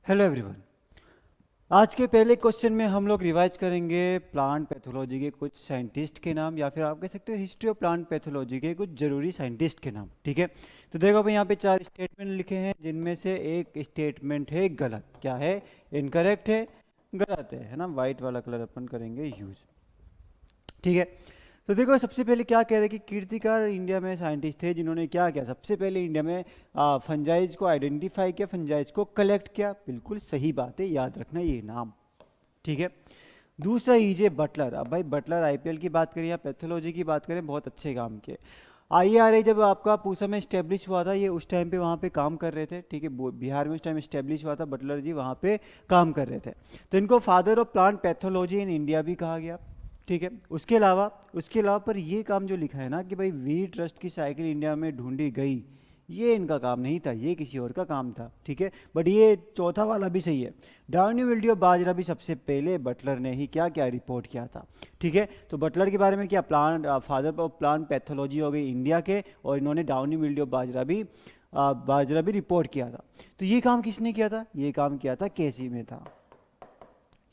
Hello everyone. आज के पहले क्वेश्चन में हम लोग रिवाइज करेंगे प्लांट पैथोलॉजी के कुछ साइंटिस्ट के नाम, या फिर आप कह सकते हो हिस्ट्री ऑफ प्लांट पैथोलॉजी के कुछ जरूरी साइंटिस्ट के नाम। ठीक है, तो देखो भाई यहाँ पे 4 स्टेटमेंट लिखे हैं, जिनमें से एक स्टेटमेंट है गलत। क्या है? इनकरेक्ट है, गलत है ना। वाइट वाला कलर अपन करेंगे यूज। ठीक है, तो देखो सबसे पहले क्या कह रहे हैं कि कीर्तिकार इंडिया में साइंटिस्ट थे जिन्होंने क्या किया, सबसे पहले इंडिया में फंजाइज को आइडेंटिफाई किया, फंजाइज को कलेक्ट किया। बिल्कुल सही बात है, याद रखना ये नाम। ठीक है, दूसरा ईजे बटलर। अब भाई बटलर आईपीएल की बात करें या पैथोलॉजी की बात करें, बहुत अच्छे काम किए। आईआरए जब आपका पूसा में स्टेब्लिश हुआ था, ये उस टाइम पे वहाँ पे काम कर रहे थे। ठीक है, बिहार में उस टाइम स्टेब्लिश हुआ था, बटलर जी वहाँ पे काम कर रहे थे। तो इनको father of plant pathology in India भी कहा गया। ठीक है, उसके अलावा पर ये काम जो लिखा है ना कि भाई वीट ट्रस्ट की साइकिल इंडिया में ढूंढी गई, ये इनका काम नहीं था, ये किसी और का काम था। ठीक है, बट ये चौथा वाला भी सही है। डाउनी मिल्ड्यू बाजरा भी सबसे पहले बटलर ने ही क्या क्या रिपोर्ट किया था। ठीक है, तो बटलर के बारे में क्या, plant father of plant pathology हो गई इंडिया के, और इन्होंने डाउनी मिल्ड्यू बाजरा भी रिपोर्ट किया था। तो ये काम किसने किया था? ये काम किया था केसी में था।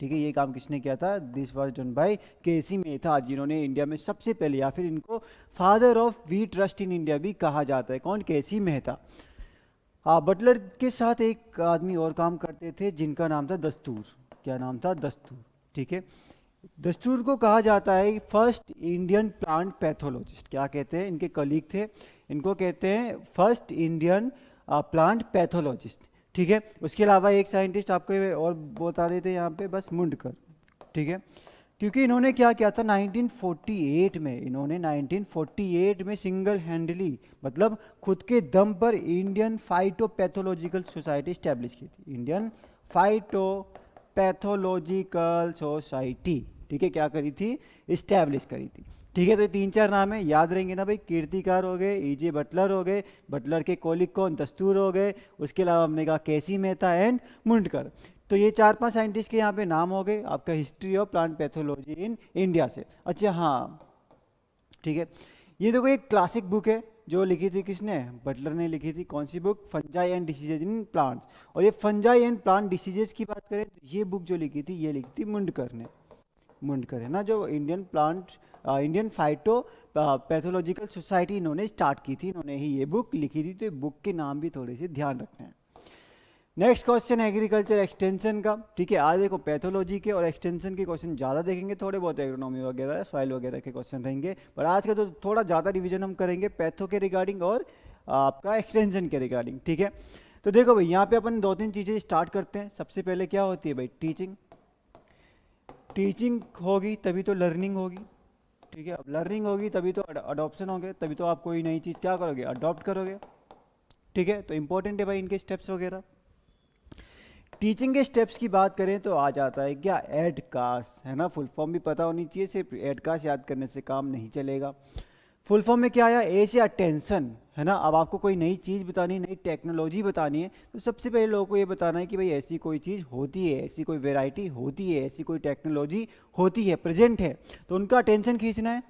ठीक है, ये काम किसने किया था? This was done by KC Mehta, जिन्होंने इंडिया में सबसे पहले, या फिर इनको father of wheat rust in India भी कहा जाता है। कौन? केसी मेहता। हाँ, बटलर के साथ एक आदमी और काम करते थे जिनका नाम था दस्तूर। क्या नाम था? दस्तूर। ठीक है, दस्तूर को कहा जाता है फर्स्ट इंडियन प्लांट पैथोलॉजिस्ट। क्या कहते हैं? इनके कलीग थे, इनको कहते हैं फर्स्ट इंडियन प्लांट पैथोलॉजिस्ट। ठीक है, उसके अलावा एक साइंटिस्ट आपको और बता देते हैं यहाँ पे, बस मुंडकर। ठीक है, क्योंकि इन्होंने क्या किया था 1948 में, इन्होंने 1948 में सिंगल हैंडली, मतलब खुद के दम पर इंडियन फाइटोपैथोलॉजिकल सोसाइटी स्टैब्लिश की थी। इंडियन फाइटोपैथोलॉजिकल सोसाइटी, ठीक है, क्या करी थी? इस्टेब्लिश करी थी। ठीक है, तो ये 3-4 नाम है, याद रहेंगे ना भाई। कीर्तिकार हो गए, ईजे बटलर हो गए, बटलर के कोलिग कौन? दस्तूर हो गए, उसके अलावा हमने कहा केसी मेहता एंड मुंडकर। तो ये 4-5 साइंटिस्ट के यहाँ पे नाम हो गए आपका history of plant pathology in India से। अच्छा हाँ, ठीक है, ये देखो एक क्लासिक बुक है जो लिखी थी किसने? बटलर ने लिखी थी। कौन सी book? Fungi and diseases in plants. और ये फंजाई एंड प्लांट डिसीजेज की बात करें तो ये बुक जो लिखी थी, ये लिखी थी मुंडकर ने। मुंडकर है ना, जो इंडियन फाइटो पैथोलॉजिकल सोसाइटी इन्होंने स्टार्ट की थी, इन्होंने ही ये बुक लिखी थी। तो ये बुक के नाम भी थोड़े से ध्यान रखना है। नेक्स्ट क्वेश्चन एग्रीकल्चर एक्सटेंशन का। ठीक है, आज देखो पैथोलॉजी के और एक्सटेंशन के क्वेश्चन ज़्यादा देखेंगे, थोड़े बहुत एग्रोनॉमी वगैरह सॉइल वगैरह के क्वेश्चन रहेंगे, पर आज का तो थोड़ा ज़्यादा रिवीजन हम करेंगे पैथो के रिगार्डिंग और आपका एक्सटेंशन के रिगार्डिंग। ठीक है, तो देखो भाई यहाँ पे अपन 2-3 चीज़ें स्टार्ट करते हैं। सबसे पहले क्या होती है भाई? टीचिंग। टीचिंग होगी तभी तो लर्निंग होगी। ठीक है, अब लर्निंग होगी तभी तो अडॉप्शन होंगे, तभी तो आप कोई नई चीज़ क्या करोगे? अडॉप्ट करोगे। ठीक है, तो इंपॉर्टेंट है भाई इनके स्टेप्स वगैरह। टीचिंग के स्टेप्स की बात करें तो आ जाता है क्या? एडकास, है ना। फुल फॉर्म भी पता होनी चाहिए, सिर्फ एडकास याद करने से काम नहीं चलेगा। फुल फॉर्म में क्या आया? ए से अटेंशन, है ना। अब आपको कोई नई चीज़ बतानी है, नई टेक्नोलॉजी बतानी है, तो सबसे पहले लोगों को ये बताना है कि भाई ऐसी कोई चीज़ होती है, ऐसी कोई वेराइटी होती है, ऐसी कोई टेक्नोलॉजी होती है, प्रेजेंट है, तो उनका अटेंशन खींचना है।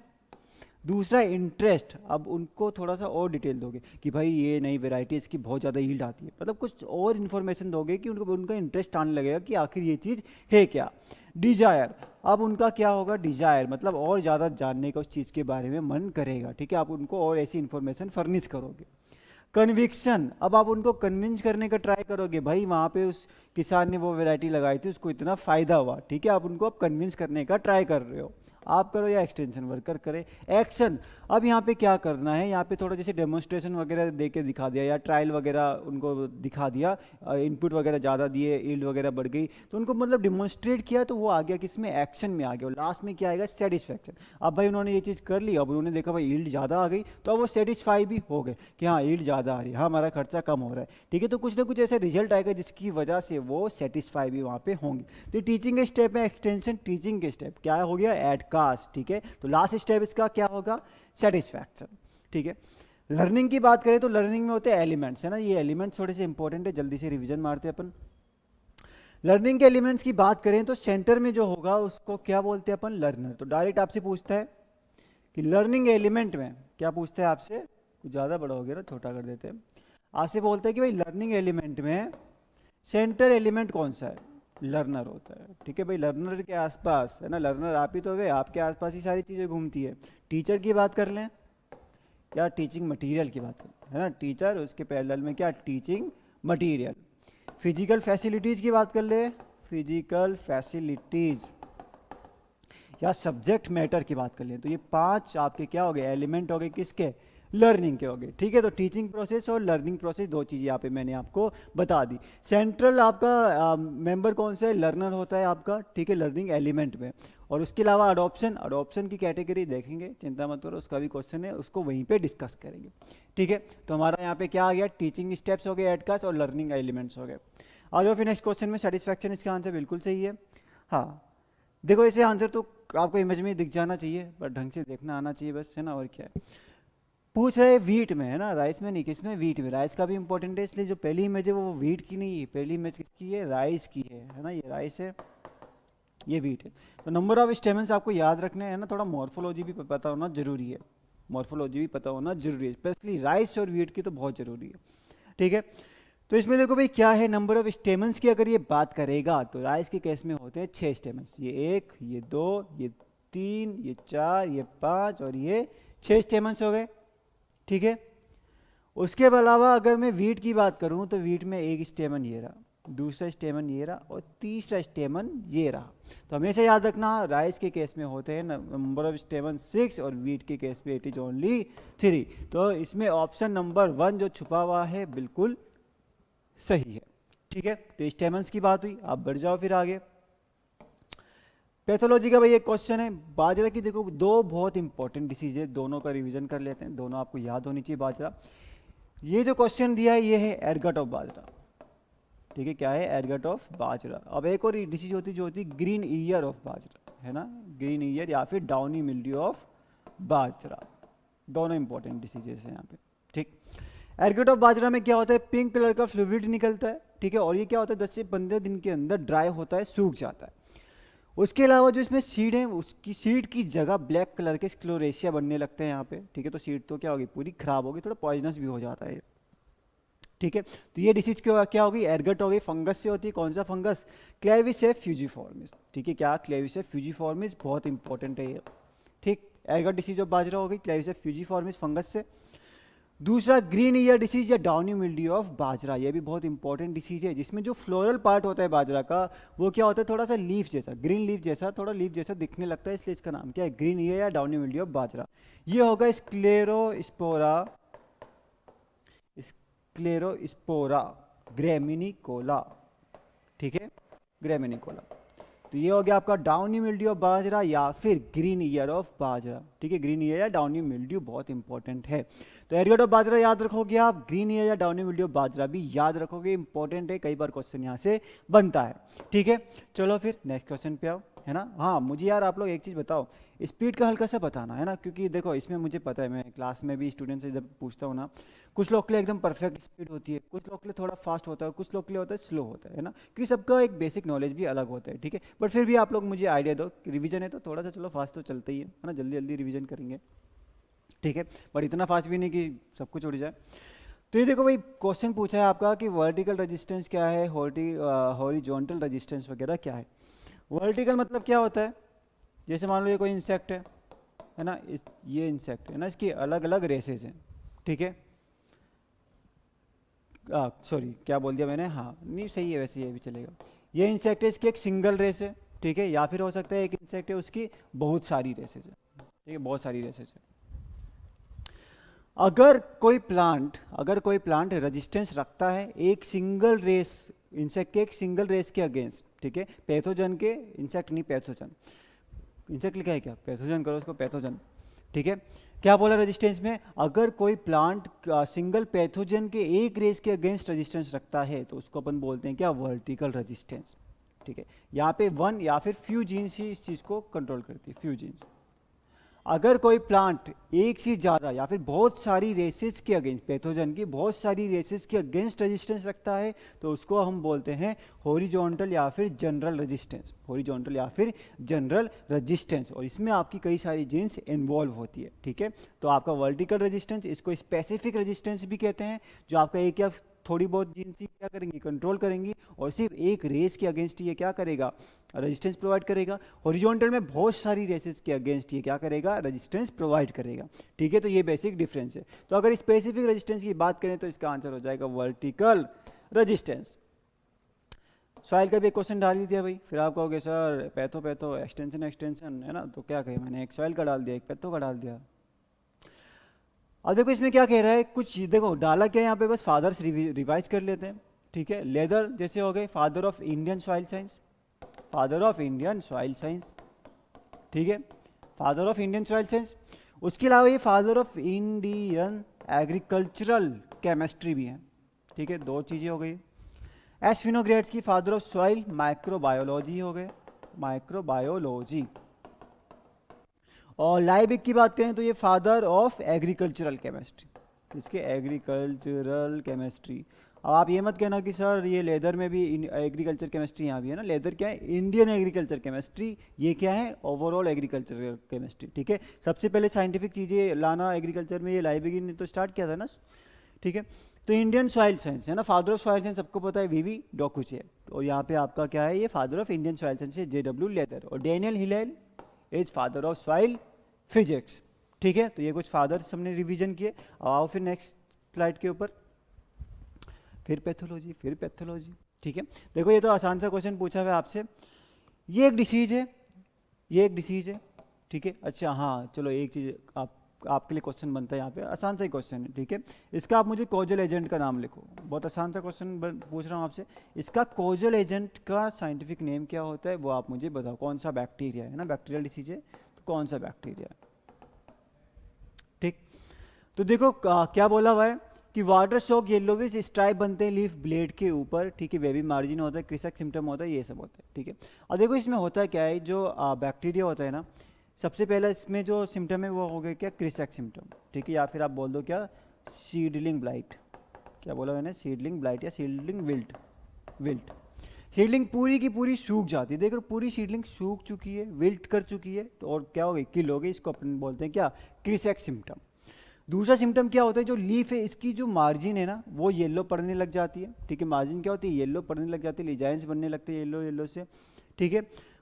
दूसरा इंटरेस्ट, अब उनको थोड़ा सा और डिटेल दोगे कि भाई ये नई वेराइटी इसकी बहुत ज़्यादा यील्ड आती है, मतलब कुछ और इन्फॉर्मेशन दोगे कि उनको उनका इंटरेस्ट आने लगेगा कि आखिर ये चीज़ है क्या। डिजायर, अब उनका क्या होगा? डिजायर मतलब और ज़्यादा जानने का उस चीज़ के बारे में मन करेगा। ठीक है, आप उनको और ऐसी इन्फॉर्मेशन फर्निश करोगे। कन्विक्शन, अब आप उनको कन्विंस करने का ट्राई करोगे, भाई वहाँ पे उस किसान ने वो वैरायटी लगाई थी, उसको इतना फ़ायदा हुआ। ठीक है, आप उनको अब कन्विंस करने का ट्राई कर रहे हो, आप करो या एक्सटेंशन वर्कर करे। एक्शन, अब यहाँ पे क्या करना है? यहाँ पे थोड़ा जैसे डेमोन्स्ट्रेशन वगैरह दे के दिखा दिया, या ट्रायल वगैरह उनको दिखा दिया, इनपुट वगैरह ज़्यादा दिए, ईल्ड वगैरह बढ़ गई, तो उनको मतलब डिमॉन्स्ट्रेट किया, तो वो आ गया किसमें? एक्शन में आ गया। और लास्ट में क्या आएगा? सेटिस्फैक्शन। अब भाई उन्होंने ये चीज़ कर ली, अब उन्होंने देखा भाई ईल्ड ज़्यादा आ गई, तो अब वो सेटिस्फाई भी हो गए कि हाँ ईल्ड ज़्यादा आ रही है, हाँ हमारा खर्चा कम हो रहा है। ठीक है, तो कुछ ना कुछ ऐसा रिजल्ट आएगा जिसकी वजह से वो सेटिस्फाई भी वहाँ पे होंगे। तो टीचिंग के स्टेप है एक्सटेंशन, टीचिंग के स्टेप क्या हो गया? एडकास्ट। ठीक है, तो लास्ट स्टेप इसका क्या होगा? सेटिस्फैक्शन। ठीक है, लर्निंग की बात करें तो लर्निंग में होते हैं एलिमेंट्स, है ना। ये एलिमेंट्स थोड़े से इंपॉर्टेंट है, जल्दी से रिवीजन मारते हैं अपन। लर्निंग के एलिमेंट्स की बात करें तो सेंटर में जो होगा उसको क्या बोलते हैं अपन? लर्नर। तो डायरेक्ट आपसे पूछता है कि लर्निंग एलिमेंट में क्या पूछता है आपसे? कुछ ज़्यादा बड़ा हो गया ना, छोटा कर देते हैं। आपसे बोलता है कि भाई लर्निंग एलिमेंट में सेंट्रल एलिमेंट कौन सा है? लर्नर होता है, ठीक है भाई। लर्नर के आसपास है ना, लर्नर आप ही तो वे, आपके आसपास ही सारी चीज़ें घूमती है। टीचर की बात कर लें या टीचिंग मटेरियल की बात करें, है ना, टीचर उसके पैरेलल में क्या, टीचिंग मटेरियल। फिजिकल फैसिलिटीज़ की बात कर ले, फिजिकल फैसिलिटीज़ या सब्जेक्ट मैटर की बात कर लें, तो ये 5 आपके क्या हो गए, एलिमेंट हो गए, किसके, लर्निंग के हो गए, ठीक है। तो टीचिंग प्रोसेस और लर्निंग प्रोसेस, 2 चीज़ें यहाँ पे मैंने आपको बता दी। सेंट्रल आपका मेंबर कौन सा है, लर्नर होता है आपका, ठीक है, लर्निंग एलिमेंट में। और उसके अलावा अडॉप्शन की कैटेगरी देखेंगे, चिंता मत करो, उसका भी क्वेश्चन है, उसको वहीं पे डिस्कस करेंगे, ठीक है। तो हमारा यहाँ पे क्या आ गया, टीचिंग स्टेप्स हो गए, एडकास्ट और लर्निंग एलिमेंट्स हो गए। आ जाओ फिर नेक्स्ट क्वेश्चन में, सेटिस्फैक्शन इसका आंसर बिल्कुल सही है। हाँ देखो, इसे आंसर तो आपको इमेज में दिख जाना चाहिए, पर ढंग से देखना आना चाहिए बस, है ना, और क्या है। पूछ रहे वीट में, है ना, राइस में नहीं, किसमें, वीट में। राइस का भी इंपॉर्टेंट है, इसलिए जो पहली इमेज है वो वीट की नहीं है, पहली इमेज किसकी है, राइस की है ना, ये राइस है, ये वीट है। तो नंबर ऑफ स्टेमन्स आपको याद रखने हैं ना, थोड़ा मॉर्फोलॉजी भी पता होना जरूरी है, मॉर्फोलॉजी भी पता होना जरूरी है, स्पेशली राइस और वीट की तो बहुत जरूरी है, ठीक है। तो इसमें देखो भाई क्या है, नंबर ऑफ स्टेमन्स की अगर ये बात करेगा तो राइस के केस में होते हैं 6 स्टेमन्स, ये 1, ये 2, ये 3, ये 4, ये 5 और ये 6 स्टेमन्स हो गए, ठीक है। उसके अलावा अगर मैं वीट की बात करूं तो वीट में एक स्टेमन ये रहा, दूसरा स्टेमन ये रहा और तीसरा स्टेमन ये रहा। तो हमेशा याद रखना, राइस के केस में होते हैं नंबर ऑफ स्टेमन 6 और वीट के केस में इट इज ओनली 3। तो इसमें ऑप्शन नंबर 1 जो छुपा हुआ है बिल्कुल सही है, ठीक है। तो स्टेमन्स की बात हुई, आप बढ़ जाओ फिर आगे। पैथोलॉजी का भाई एक क्वेश्चन है, बाजरा की देखो 2 बहुत इंपॉर्टेंट डिसीज है, दोनों का रिवीजन कर लेते हैं, दोनों आपको याद होनी चाहिए। बाजरा, ये जो क्वेश्चन दिया है ये है एरगट ऑफ बाजरा, ठीक है, क्या है, एरगट ऑफ बाजरा। अब एक और डिसीज होती जो होती ग्रीन ईयर ऑफ बाजरा, है ना, ग्रीन ईयर या फिर डाउनी मिल्ड्यू ऑफ बाजरा, दोनों इंपॉर्टेंट डिसीजेस हैं यहाँ पे, ठीक। एरगट ऑफ बाजरा में क्या होता है, पिंक कलर का फ्लूइड निकलता है, ठीक है, और ये क्या होता है 10 से 15 दिन के अंदर ड्राई होता है, सूख जाता है। उसके अलावा जो इसमें सीड है, उसकी सीड की जगह ब्लैक कलर के स्क्लोरेशिया बनने लगते हैं यहाँ पे, ठीक है। तो सीड तो क्या होगी, पूरी खराब होगी, थोड़ा पॉइजनस भी हो जाता है, ठीक है। तो ये डिसीज क्या होगी, एरगट हो गई, फंगस से होती है, कौन सा फंगस, क्लेविसेफ फ्यूजिफॉर्मिस, ठीक है, क्या, क्लेविसेफ फ्यूजिफॉर्मिस, बहुत इंपॉर्टेंट है ये, ठीक। एरगट डिसीज ऑफ बाजरा हो गई क्लेविसेफ फ्यूजिफॉर्मिस फंगस से। दूसरा ग्रीन ईयर डिसीज या डाउनी मिल्ड्यू ऑफ बाजरा, ये भी बहुत इंपॉर्टेंट डिसीज है, जिसमें जो फ्लोरल पार्ट होता है बाजरा का वो क्या होता है, थोड़ा सा लीफ जैसा, ग्रीन लीफ जैसा, थोड़ा लीफ जैसा दिखने लगता है, इसलिए इसका नाम क्या है, ग्रीन ईयर या डाउनी मिल्ड्यू ऑफ बाजरा। ये होगा स्क्लेरोस्पोरा, स्क्लेरोस्पोरा ग्रेमिनिकोला, ठीक है, ग्रेमिनिकोला। तो ये हो गया आपका डाउनी मिल्ड्यू ऑफ बाजरा या फिर ग्रीन ईयर ऑफ बाजरा, ठीक है, ग्रीन ईयर या डाउनी मिल्ड्यू बहुत इंपॉर्टेंट है। तो एरगट ऑफ बाजरा याद रखोगे आप, ग्रीन ईयर या डाउनी मिल्ड्यू ऑफ बाजरा भी याद रखोगे, इंपॉर्टेंट है, कई बार क्वेश्चन यहाँ से बनता है, ठीक है। चलो फिर नेक्स्ट क्वेश्चन पे आओ, है ना। हाँ मुझे यार आप लोग एक चीज़ बताओ, स्पीड का हल्का सा बताना, है ना, क्योंकि देखो इसमें मुझे पता है, मैं क्लास में भी स्टूडेंट से जब पूछता हूँ ना, कुछ लोग के लिए एकदम परफेक्ट स्पीड होती है, कुछ लोग के लिए थोड़ा फास्ट होता है, कुछ लोग के लिए होता है स्लो होता है ना, क्योंकि सबका एक बेसिक नॉलेज भी अलग होता है, ठीक है। बट फिर भी आप लोग मुझे आइडिया दो, रिवीजन है तो थोड़ा सा चलो फास्ट तो चलता ही है ना, जल्दी जल्दी रिवीजन करेंगे, ठीक है, पर इतना फास्ट भी नहीं कि सब कुछ उड़ जाए। तो ये देखो भाई क्वेश्चन पूछा है आपका कि वर्टिकल रेजिस्टेंस क्या है, हॉरिजॉन्टल रेजिस्टेंस वगैरह क्या है। वर्टिकल मतलब क्या होता है, जैसे मान लो ये कोई इंसेक्ट है ना, ये इंसेक्ट है ना, इसकी अलग अलग रेसेस हैं, ठीक है, सॉरी क्या बोल दिया मैंने, हाँ नहीं सही है, वैसे ये भी चलेगा। ये इंसेक्ट है, इसकी एक सिंगल रेस है, ठीक है, या फिर हो सकता है एक इंसेक्ट है उसकी बहुत सारी रेसेस है, ठीक है, बहुत सारी रेसेस है। अगर कोई प्लांट रेजिस्टेंस रखता है एक सिंगल रेस, इंसेक्ट के एक सिंगल रेस के अगेंस्ट, ठीक है, पैथोजन के, इंसेक्ट नहीं पैथोजन, इंसेक्ट लिखा है क्या, पैथोजन करो उसको पैथोजन, ठीक है। क्या बोला रेजिस्टेंस में, अगर कोई प्लांट सिंगल पैथोजन के एक रेस के अगेंस्ट रेजिस्टेंस रखता है तो उसको अपन बोलते हैं क्या, वर्टिकल रेजिस्टेंस, ठीक है। यहाँ पे 1 या फिर फ्यू जीन्स ही इस चीज़ को कंट्रोल करती है, फ्यू जीन्स। अगर कोई प्लांट एक से ज़्यादा या फिर बहुत सारी रेसेस के अगेंस्ट, पैथोजन की बहुत सारी रेसेस के अगेंस्ट रेजिस्टेंस रखता है तो उसको हम बोलते हैं हॉरिजॉन्टल या फिर जनरल रेजिस्टेंस, हॉरिजॉन्टल या फिर जनरल रेजिस्टेंस, और इसमें आपकी कई सारी जीन्स इन्वॉल्व होती है, ठीक है। तो आपका वर्टिकल रेजिस्टेंस, इसको स्पेसिफिक रेजिस्टेंस भी कहते हैं, जो आपका एक या थोड़ी बहुत जीन्स ही क्या करेंगी, कंट्रोल करेंगी, और सिर्फ एक रेस के अगेंस्ट ये क्या करेगा, रेजिस्टेंस प्रोवाइड करेगा। हॉरिजॉन्टल में बहुत सारी रेसेस के अगेंस्ट ये क्या करेगा, रेजिस्टेंस प्रोवाइड करेगा। ठीक है, तो ये बेसिक डिफरेंस है। तो अगर स्पेसिफिक रेजिस्टेंस की बात करें तो इसका आंसर हो जाएगा वर्टिकल रेजिस्टेंस। सॉइल का भी एक क्वेश्चन डाल ही दिया भाई, फिर आप कहोगे sir patho patho extension extension है ना, तो क्या कहे मैंने, एक सॉइल का डाल दिया, एक पैथो का डाल दिया। अब देखो इसमें क्या कह रहा है, कुछ देखो डाला क्या यहाँ पे, बस फादर्स रिवाइज कर लेते हैं। ठीक है, लेदर जैसे हो गए father of Indian soil science, father of Indian soil science. ठीक है, father of Indian soil science. उसके अलावा ये father of Indian agricultural chemistry भी है। ठीक है, दो चीज़ें हो गई। एस विनोग्रेड्स की फादर ऑफ सॉइल माइक्रोबायोलॉजी हो गए, माइक्रोबायोलॉजी। और लाइबिक की बात करें तो ये फादर ऑफ एग्रीकल्चरल केमिस्ट्री, इसके एग्रीकल्चरल केमिस्ट्री। अब आप ये मत कहना कि सर ये लेदर में भी एग्रीकल्चर केमिस्ट्री यहाँ भी है ना, लेदर क्या है, इंडियन एग्रीकल्चर केमिस्ट्री, ये क्या है, ओवरऑल एग्रीकल्चर केमिस्ट्री। ठीक है, सबसे पहले साइंटिफिक चीज़ें लाना एग्रीकल्चर में ये लाइबिक ने तो स्टार्ट किया था ना। ठीक है, तो इंडियन सॉइल साइंस है ना, फादर ऑफ सॉइल साइंस सबको पता है वीवी डॉकुचे, और यहाँ पे आपका क्या है, ये father of Indian soil science है जेडब्ल्यू लेदर, और Daniel Hillel is father of soil physics. ठीक है, तो ये कुछ फादर्स हमने रिवीजन किए। आओ फिर नेक्स्ट स्लाइड के ऊपर, फिर पैथोलॉजी, फिर पैथोलॉजी। ठीक है, देखो ये तो आसान सा क्वेश्चन पूछा हुआ है आपसे, ये एक डिसीज है, ये एक डिसीज है। ठीक है, अच्छा हाँ चलो एक चीज़ आपके लिए क्वेश्चन बनता है यहाँ पे, आसान सा ही क्वेश्चन है। ठीक है, इसका आप मुझे कॉजल एजेंट का नाम लिखो, बहुत आसान सा क्वेश्चन पूछ रहा हूँ आपसे, इसका कॉजल एजेंट का साइंटिफिक नेम क्या होता है वो आप मुझे बताओ। कौन सा बैक्टीरिया है ना, बैक्टीरियल डिसीज है तो कौन सा बैक्टीरिया है। ठीक, तो देखो क्या बोला हुआ है कि वाटर शॉक येलोविश स्ट्राइप बनते हैं लीफ ब्लेड के ऊपर। ठीक है, वेवी मार्जिन होता है, क्रिसक सिम्टम होता है, ये सब होता है। ठीक है, और देखो इसमें होता है क्या है, जो बैक्टीरिया होता है ना, सबसे पहले इसमें जो सिम्टम है वो हो गया क्या, क्रिसक सिम्टम। ठीक है, या फिर आप बोल दो क्या, सीडलिंग ब्लाइट, क्या बोला मैंने, सीडलिंग ब्लाइट या सीडलिंग विल्ट, विल्ट। सीडलिंग पूरी की पूरी सूख जाती है, देखो पूरी सीडलिंग सूख चुकी है, विल्ट कर चुकी है, तो और क्या हो गई, किल हो गई, इसको अपन बोलते हैं क्या, क्रिसक सिम्टम। दूसरा सिम्टम क्या होता है, जो लीफ है इसकी जो मार्जिन है ना वो येलो पड़ने लग जाती है। ठीक है, मार्जिन क्या होती है, येलो पड़ने लग जाती है, लिजाइंस बनने लगते हैं येलो येलो से। ठीक है,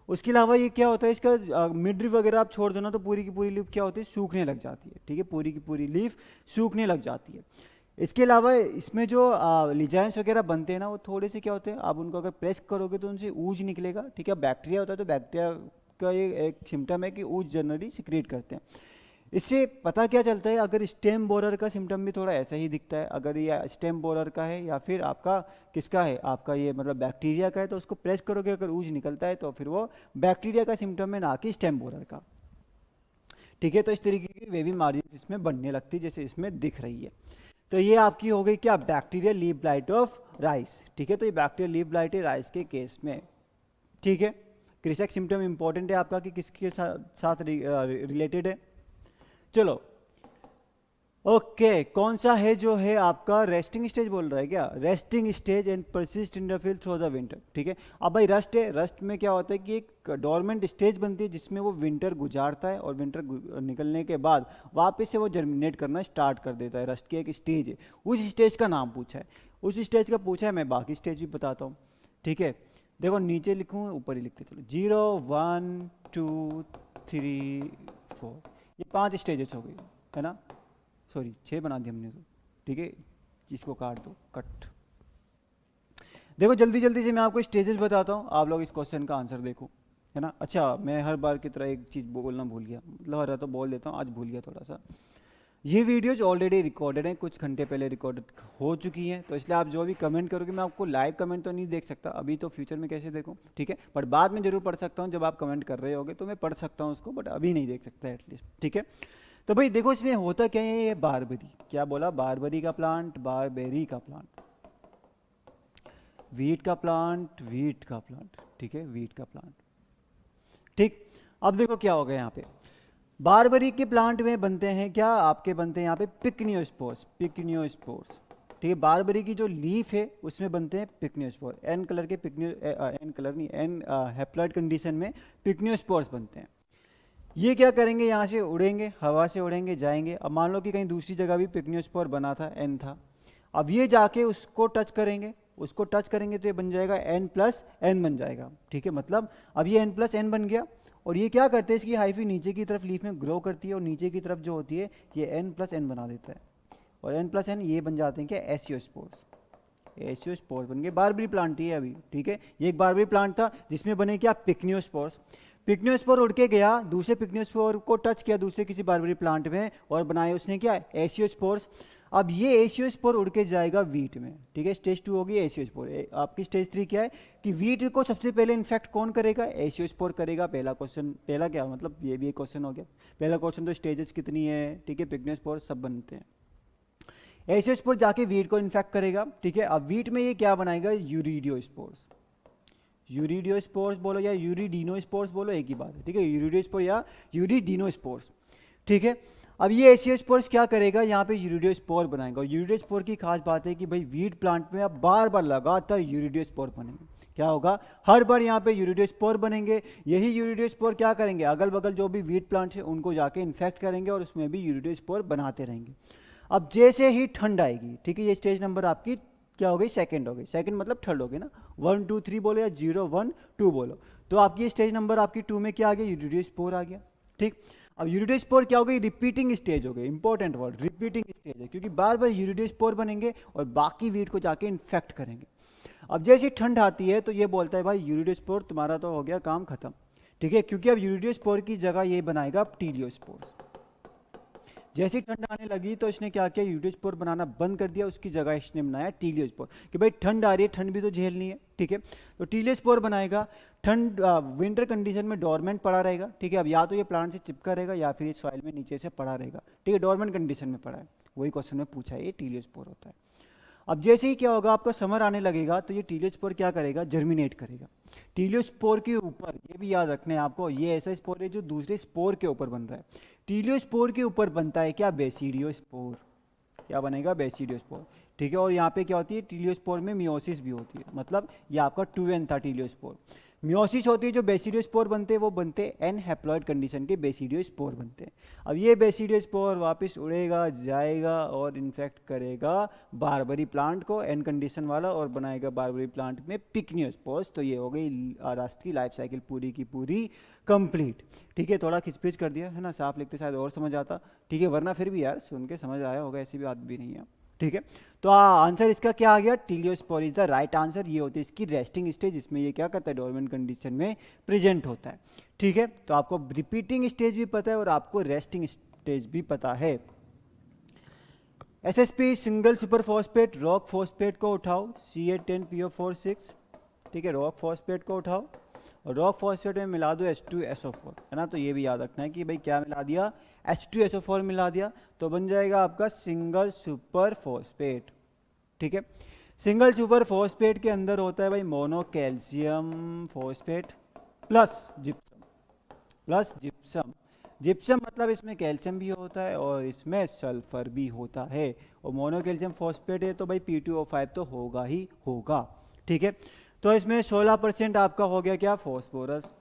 उसके अलावा ये क्या होता है, इसका मिडरी वगैरह आप छोड़ दो ना तो पूरी की पूरी लीफ क्या होती है, सूखने लग जाती है। ठीक है, पूरी की पूरी लीफ सूखने लग जाती है। इसके अलावा इसमें जो लिजाइंस वगैरह बनते हैं ना वो थोड़े से क्या होते हैं, आप उनको अगर प्रेस करोगे तो उनसे ऊज निकलेगा। ठीक है, बैक्टीरिया होता है तो बैक्टीरिया का ये एक सिम्टम है कि ऊज जनरली सिक्रेट करते हैं। इससे पता क्या चलता है, अगर स्टेम बोरर का सिम्टम भी थोड़ा ऐसा ही दिखता है, अगर ये स्टेम बोरर का है या फिर आपका किसका है, आपका ये मतलब बैक्टीरिया का है, तो उसको प्रेस करोगे अगर ऊज निकलता है तो फिर वो बैक्टीरिया का सिम्टम है, ना कि स्टेम बोरर का। ठीक है, तो इस तरीके की वेवी मार्जिन इसमें बनने लगती है जैसे इसमें दिख रही है। तो ये आपकी हो गई क्या, bacterial leaf blight of rice. ठीक है, तो ये बैक्टीरियल लीफ ब्लाइट है राइस के केस में। ठीक है, क्रिसक सिम्टम इंपॉर्टेंट है आपका कि किसके साथ रिलेटेड है। चलो ओके, कौन सा है जो है आपका रेस्टिंग स्टेज बोल रहा है क्या, resting stage and persist in the field through the winter. ठीक है, अब भाई रस्ट है, रस्ट में क्या होता है कि एक डोरमेंट स्टेज बनती है जिसमें वो विंटर गुजारता है और विंटर निकलने के बाद वापस से वो जर्मिनेट करना स्टार्ट कर देता है। रस्ट की एक स्टेज है, उस स्टेज का नाम पूछा है, उस स्टेज का पूछा है, मैं बाकी स्टेज भी बताता हूँ। ठीक है, देखो नीचे लिखूँ ऊपर ही लिखते चलो, 0 1 2 3 4, ये 5 स्टेजेस हो गई है ना, सॉरी 6 बना दिया हमने तो। ठीक है, इसको काट दो, कट। देखो जल्दी जल्दी से मैं आपको स्टेजेस बताता हूँ, आप लोग इस क्वेश्चन का आंसर देखो, है ना। अच्छा मैं हर बार की तरह एक चीज़ बोलना भूल गया, मतलब हर तो बोल देता हूँ, आज भूल गया थोड़ा सा। ये वीडियोज ऑलरेडी रिकॉर्डेड हैं, कुछ घंटे पहले रिकॉर्डेड हो चुकी हैं, तो इसलिए आप जो भी कमेंट करोगे, मैं आपको लाइव कमेंट तो नहीं देख सकता अभी, तो फ्यूचर में कैसे देखूँ। ठीक है, बट बाद में जरूर पढ़ सकता हूँ, जब आप कमेंट कर रहे होगे तो मैं पढ़ सकता हूँ उसको, बट अभी नहीं देख सकता एटलीस्ट। ठीक है, तो भाई देखो इसमें होता क्या है, ये बारबेरी, क्या बोला, बारबेरी का प्लांट, बारबेरी का प्लांट, वीट का प्लांट, वीट का प्लांट। ठीक है, वीट का प्लांट। ठीक, अब देखो क्या होगा यहाँ पे, बारबेरी के प्लांट में बनते हैं क्या, आपके बनते हैं यहाँ पे पिकनियोस्पोर्स, पिकनियोस्पोर्स। ठीक है, बारबेरी की जो लीफ है उसमें बनते हैं पिकनियोस्पोर, एन कलर के एन कलर नहीं, एन हैप्लॉइड कंडीशन में पिकनियोस्पोर्स बनते हैं। ये क्या करेंगे, यहाँ से उड़ेंगे, हवा से उड़ेंगे, जाएंगे। अब मान लो कि कहीं दूसरी जगह भी पिकनियोस्पोर बना था, एन था, अब ये जाके उसको टच करेंगे, उसको टच करेंगे तो ये बन जाएगा n+n बन जाएगा, ठीक है। मतलब अब ये n+n बन गया, और ये क्या करते हैं, इसकी हाइफी नीचे की तरफ लीफ में ग्रो करती है और नीचे की तरफ जो होती है ये n+n बना देता है, और n+n ये बन जाते हैं क्या, एसियोस्पोर्स। एसियोस्पोर बन गए, बारबरी प्लांट ही है अभी, ठीक है। ये एक बारबरी प्लांट था जिसमें बने क्या, पिक्नियोस्पोर्स। पिक्नियोस्पोर उड़ के गया, दूसरे पिक्नियोस्पोर को टच किया दूसरे किसी बारबरी प्लांट में और बनाए उसने क्या, एसियोस्पोर्स। अब ये एसियोस्पोर उड़ के जाएगा वीट में, ठीक है। स्टेज 2 होगी एसियोस्पोर। आपकी स्टेज 3 क्या है कि वीट को सबसे पहले इन्फेक्ट कौन करेगा, एसियोस्पोर करेगा। पहला क्वेश्चन, पहला क्या मतलब ये भी एक क्वेश्चन हो गया। पहला क्वेश्चन तो स्टेजेस कितनी है, ठीक है, पिक्नियोस्पोर सब बनते हैं। एसियोस्पोर जाके वीट को इन्फेक्ट करेगा, ठीक है। अब वीट में ये क्या बनाएगा, यूरिडियोस्पोर्स। यूरिडियोस्पोर्स बोलो या यूरिडिनोस्पोर्स बोलो, एक ही बात है, ठीक है। यूरिडियोस्पोर या यूरिडिनोस्पोर्स, ठीक है। अब ये एसियोस्पोर्स क्या करेगा, यहाँ पे यूरिडियोस्पोर बनाएगा। और यूरिडियोस्पोर की खास बात है कि भाई वीट प्लांट में अब बार बार लगातार यूरिडियोस्पोर बनेंगे। क्या होगा, हर बार यहाँ पे यूरिडियोस्पोर बनेंगे। यही यूरिडियोस्पोर क्या करेंगे, अगल बगल जो भी वीट प्लांट है उनको जाके इन्फेक्ट करेंगे और उसमें भी यूरिडियोस्पोर बनाते रहेंगे। अब जैसे ही ठंड आएगी, ठीक है, ये स्टेज नंबर आपकी क्या हो गई, सेकंड हो गई। सेकंड मतलब थर्ड हो गई ना, 1 2 3 बोलो या 0 1 2 बोलो। तो आपकी स्टेज नंबर आपकी 2 में क्या आ गया, यूरिडियोस्पोर आ गया, ठीक। अब यूरिडियोस्पोर क्या हो गई, रिपीटिंग स्टेज हो गई। इंपॉर्टेंट वर्ड रिपीटिंग स्टेज है, क्योंकि बार बार यूरिडियोस्पोर बनेंगे और बाकी वीट को जाके इन्फेक्ट करेंगे। अब जैसे ठंड आती है तो ये बोलता है भाई यूरिडियोस्पोर तुम्हारा तो हो गया काम खत्म, ठीक है, क्योंकि अब यूरिडियोस्पोर की जगह ये बनाएगा टीलियोस्पोर। जैसे ठंड आने लगी तो इसने क्या किया, यूरिडियोस्पोर बनाना बंद कर दिया, उसकी जगह इसने बनाया टीलियोस्पोर कि भाई ठंड आ रही है, ठंड भी तो झेलनी है, ठीक है। तो टीलियोस्पोर बनाएगा। ठंड विंटर कंडीशन में डोरमेंट पड़ा रहेगा, ठीक है। अब या तो ये प्लांट से चिपका रहेगा या फिर सॉइल में नीचे से पड़ा रहेगा, ठीक है। डोरमेंट कंडीशन में पड़ा है, वही क्वेश्चन में पूछा है, ये टीलियोस्पोर होता है। अब जैसे ही क्या होगा, आपका समर आने लगेगा तो ये टीलियोस्पोर क्या करेगा, जर्मिनेट करेगा। टीलियोस्पोर के ऊपर, ये भी याद रखना है आपको, ये ऐसा स्पोर है जो दूसरे स्पोर के ऊपर बन रहा है। टीलियोस्पोर के ऊपर बनता है क्या, बेसिडियोस्पोर। क्या बनेगा, बेसिडियोस्पोर, ठीक है। और यहाँ पे क्या होती है, टीलियोस्पोर में मियोसिस भी होती है, मतलब ये आपका 2n था टीलियोस्पोर। मियोसिस होती है, जो बेसिडियोस्पोर बनते हैं वो बनते हैं n हैप्लॉइड कंडीशन के बेसिडियोस्पोर बनते हैं। अब ये बेसिडियोस्पोर वापस उड़ेगा जाएगा और इन्फेक्ट करेगा बारबरी प्लांट को, n कंडीशन वाला, और बनाएगा बारबरी प्लांट में पिक्नियोस्पोर्स। तो ये हो गई राष्ट्र की लाइफ साइकिल पूरी की पूरी कंप्लीट, ठीक है। थोड़ा खिचपिच कर दिया है ना, साफ लिखते शायद और समझ आता, ठीक है, वरना फिर भी यार सुन के समझ आया होगा, ऐसी भी बात भी नहीं है, ठीक है। तो आंसर इसका क्या आ गया, teliospore is the right answer. ये होती है इसकी रेस्टिंग स्टेज, इसमें ये क्या करता है, डोरमेंट कंडीशन में प्रेजेंट होता है, ठीक है। तो आपको रिपीटिंग स्टेज भी पता है और आपको रेस्टिंग स्टेज भी पता है। SSP single super phosphate, rock phosphate को उठाओ, CH10PO4 6, ठीक है, रॉक फॉस्फेट को उठाओ और रॉक फॉस्फेट में मिला दो H2SO4, है ना। तो ये भी याद रखना है कि भाई क्या मिला दिया, H2SO4 मिला दिया, तो बन जाएगा आपका सिंगल सुपर फॉस्फेट, ठीक है। सिंगल सुपर फॉस्फेट के अंदर होता है भाई mono calcium phosphate plus gypsum, plus gypsum. Gypsum मतलब इसमें कैल्शियम भी होता है और इसमें सल्फर भी होता है, और मोनो कैल्शियम फॉस्फेट है तो भाई P2O5 तो होगा ही होगा, ठीक है। तो इसमें 16% आपका हो गया क्या, फॉस्फोरस,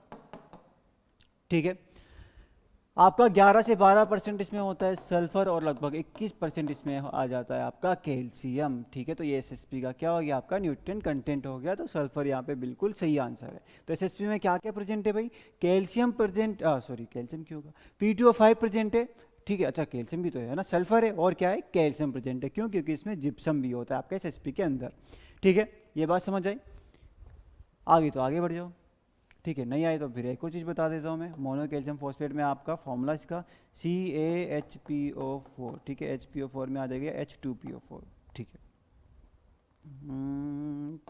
ठीक है। आपका 11 से 12% इसमें होता है सल्फर और लगभग 21% इसमें आ जाता है आपका कैल्शियम, ठीक है। तो ये एसएसपी का क्या हो गया, आपका न्यूट्रिएंट कंटेंट हो गया। तो सल्फर यहाँ पे बिल्कुल सही आंसर है। तो एसएसपी में क्या क्या प्रेजेंट है भाई, कैल्शियम प्रेजेंट, सॉरी कैल्शियम क्यों होगा, P2O5 प्रेजेंट है, ठीक है। अच्छा कैल्शियम भी तो है ना, सल्फर है और क्या है, कैल्शियम प्रेजेंट है। क्यों, क्योंकि इसमें जिप्सम भी होता है आपके एसएसपी के अंदर, ठीक है। ये बात समझ आई, आगे तो आगे बढ़ जाओ, ठीक है। नहीं आए तो फिर एक और चीज़ बता देता हूँ मैं। मोनो कैल्शियम फॉस्फेट में आपका फॉर्मूला इसका CaHPO4, ठीक है। HPO4 में आ जाएगा H2PO4, ठीक है,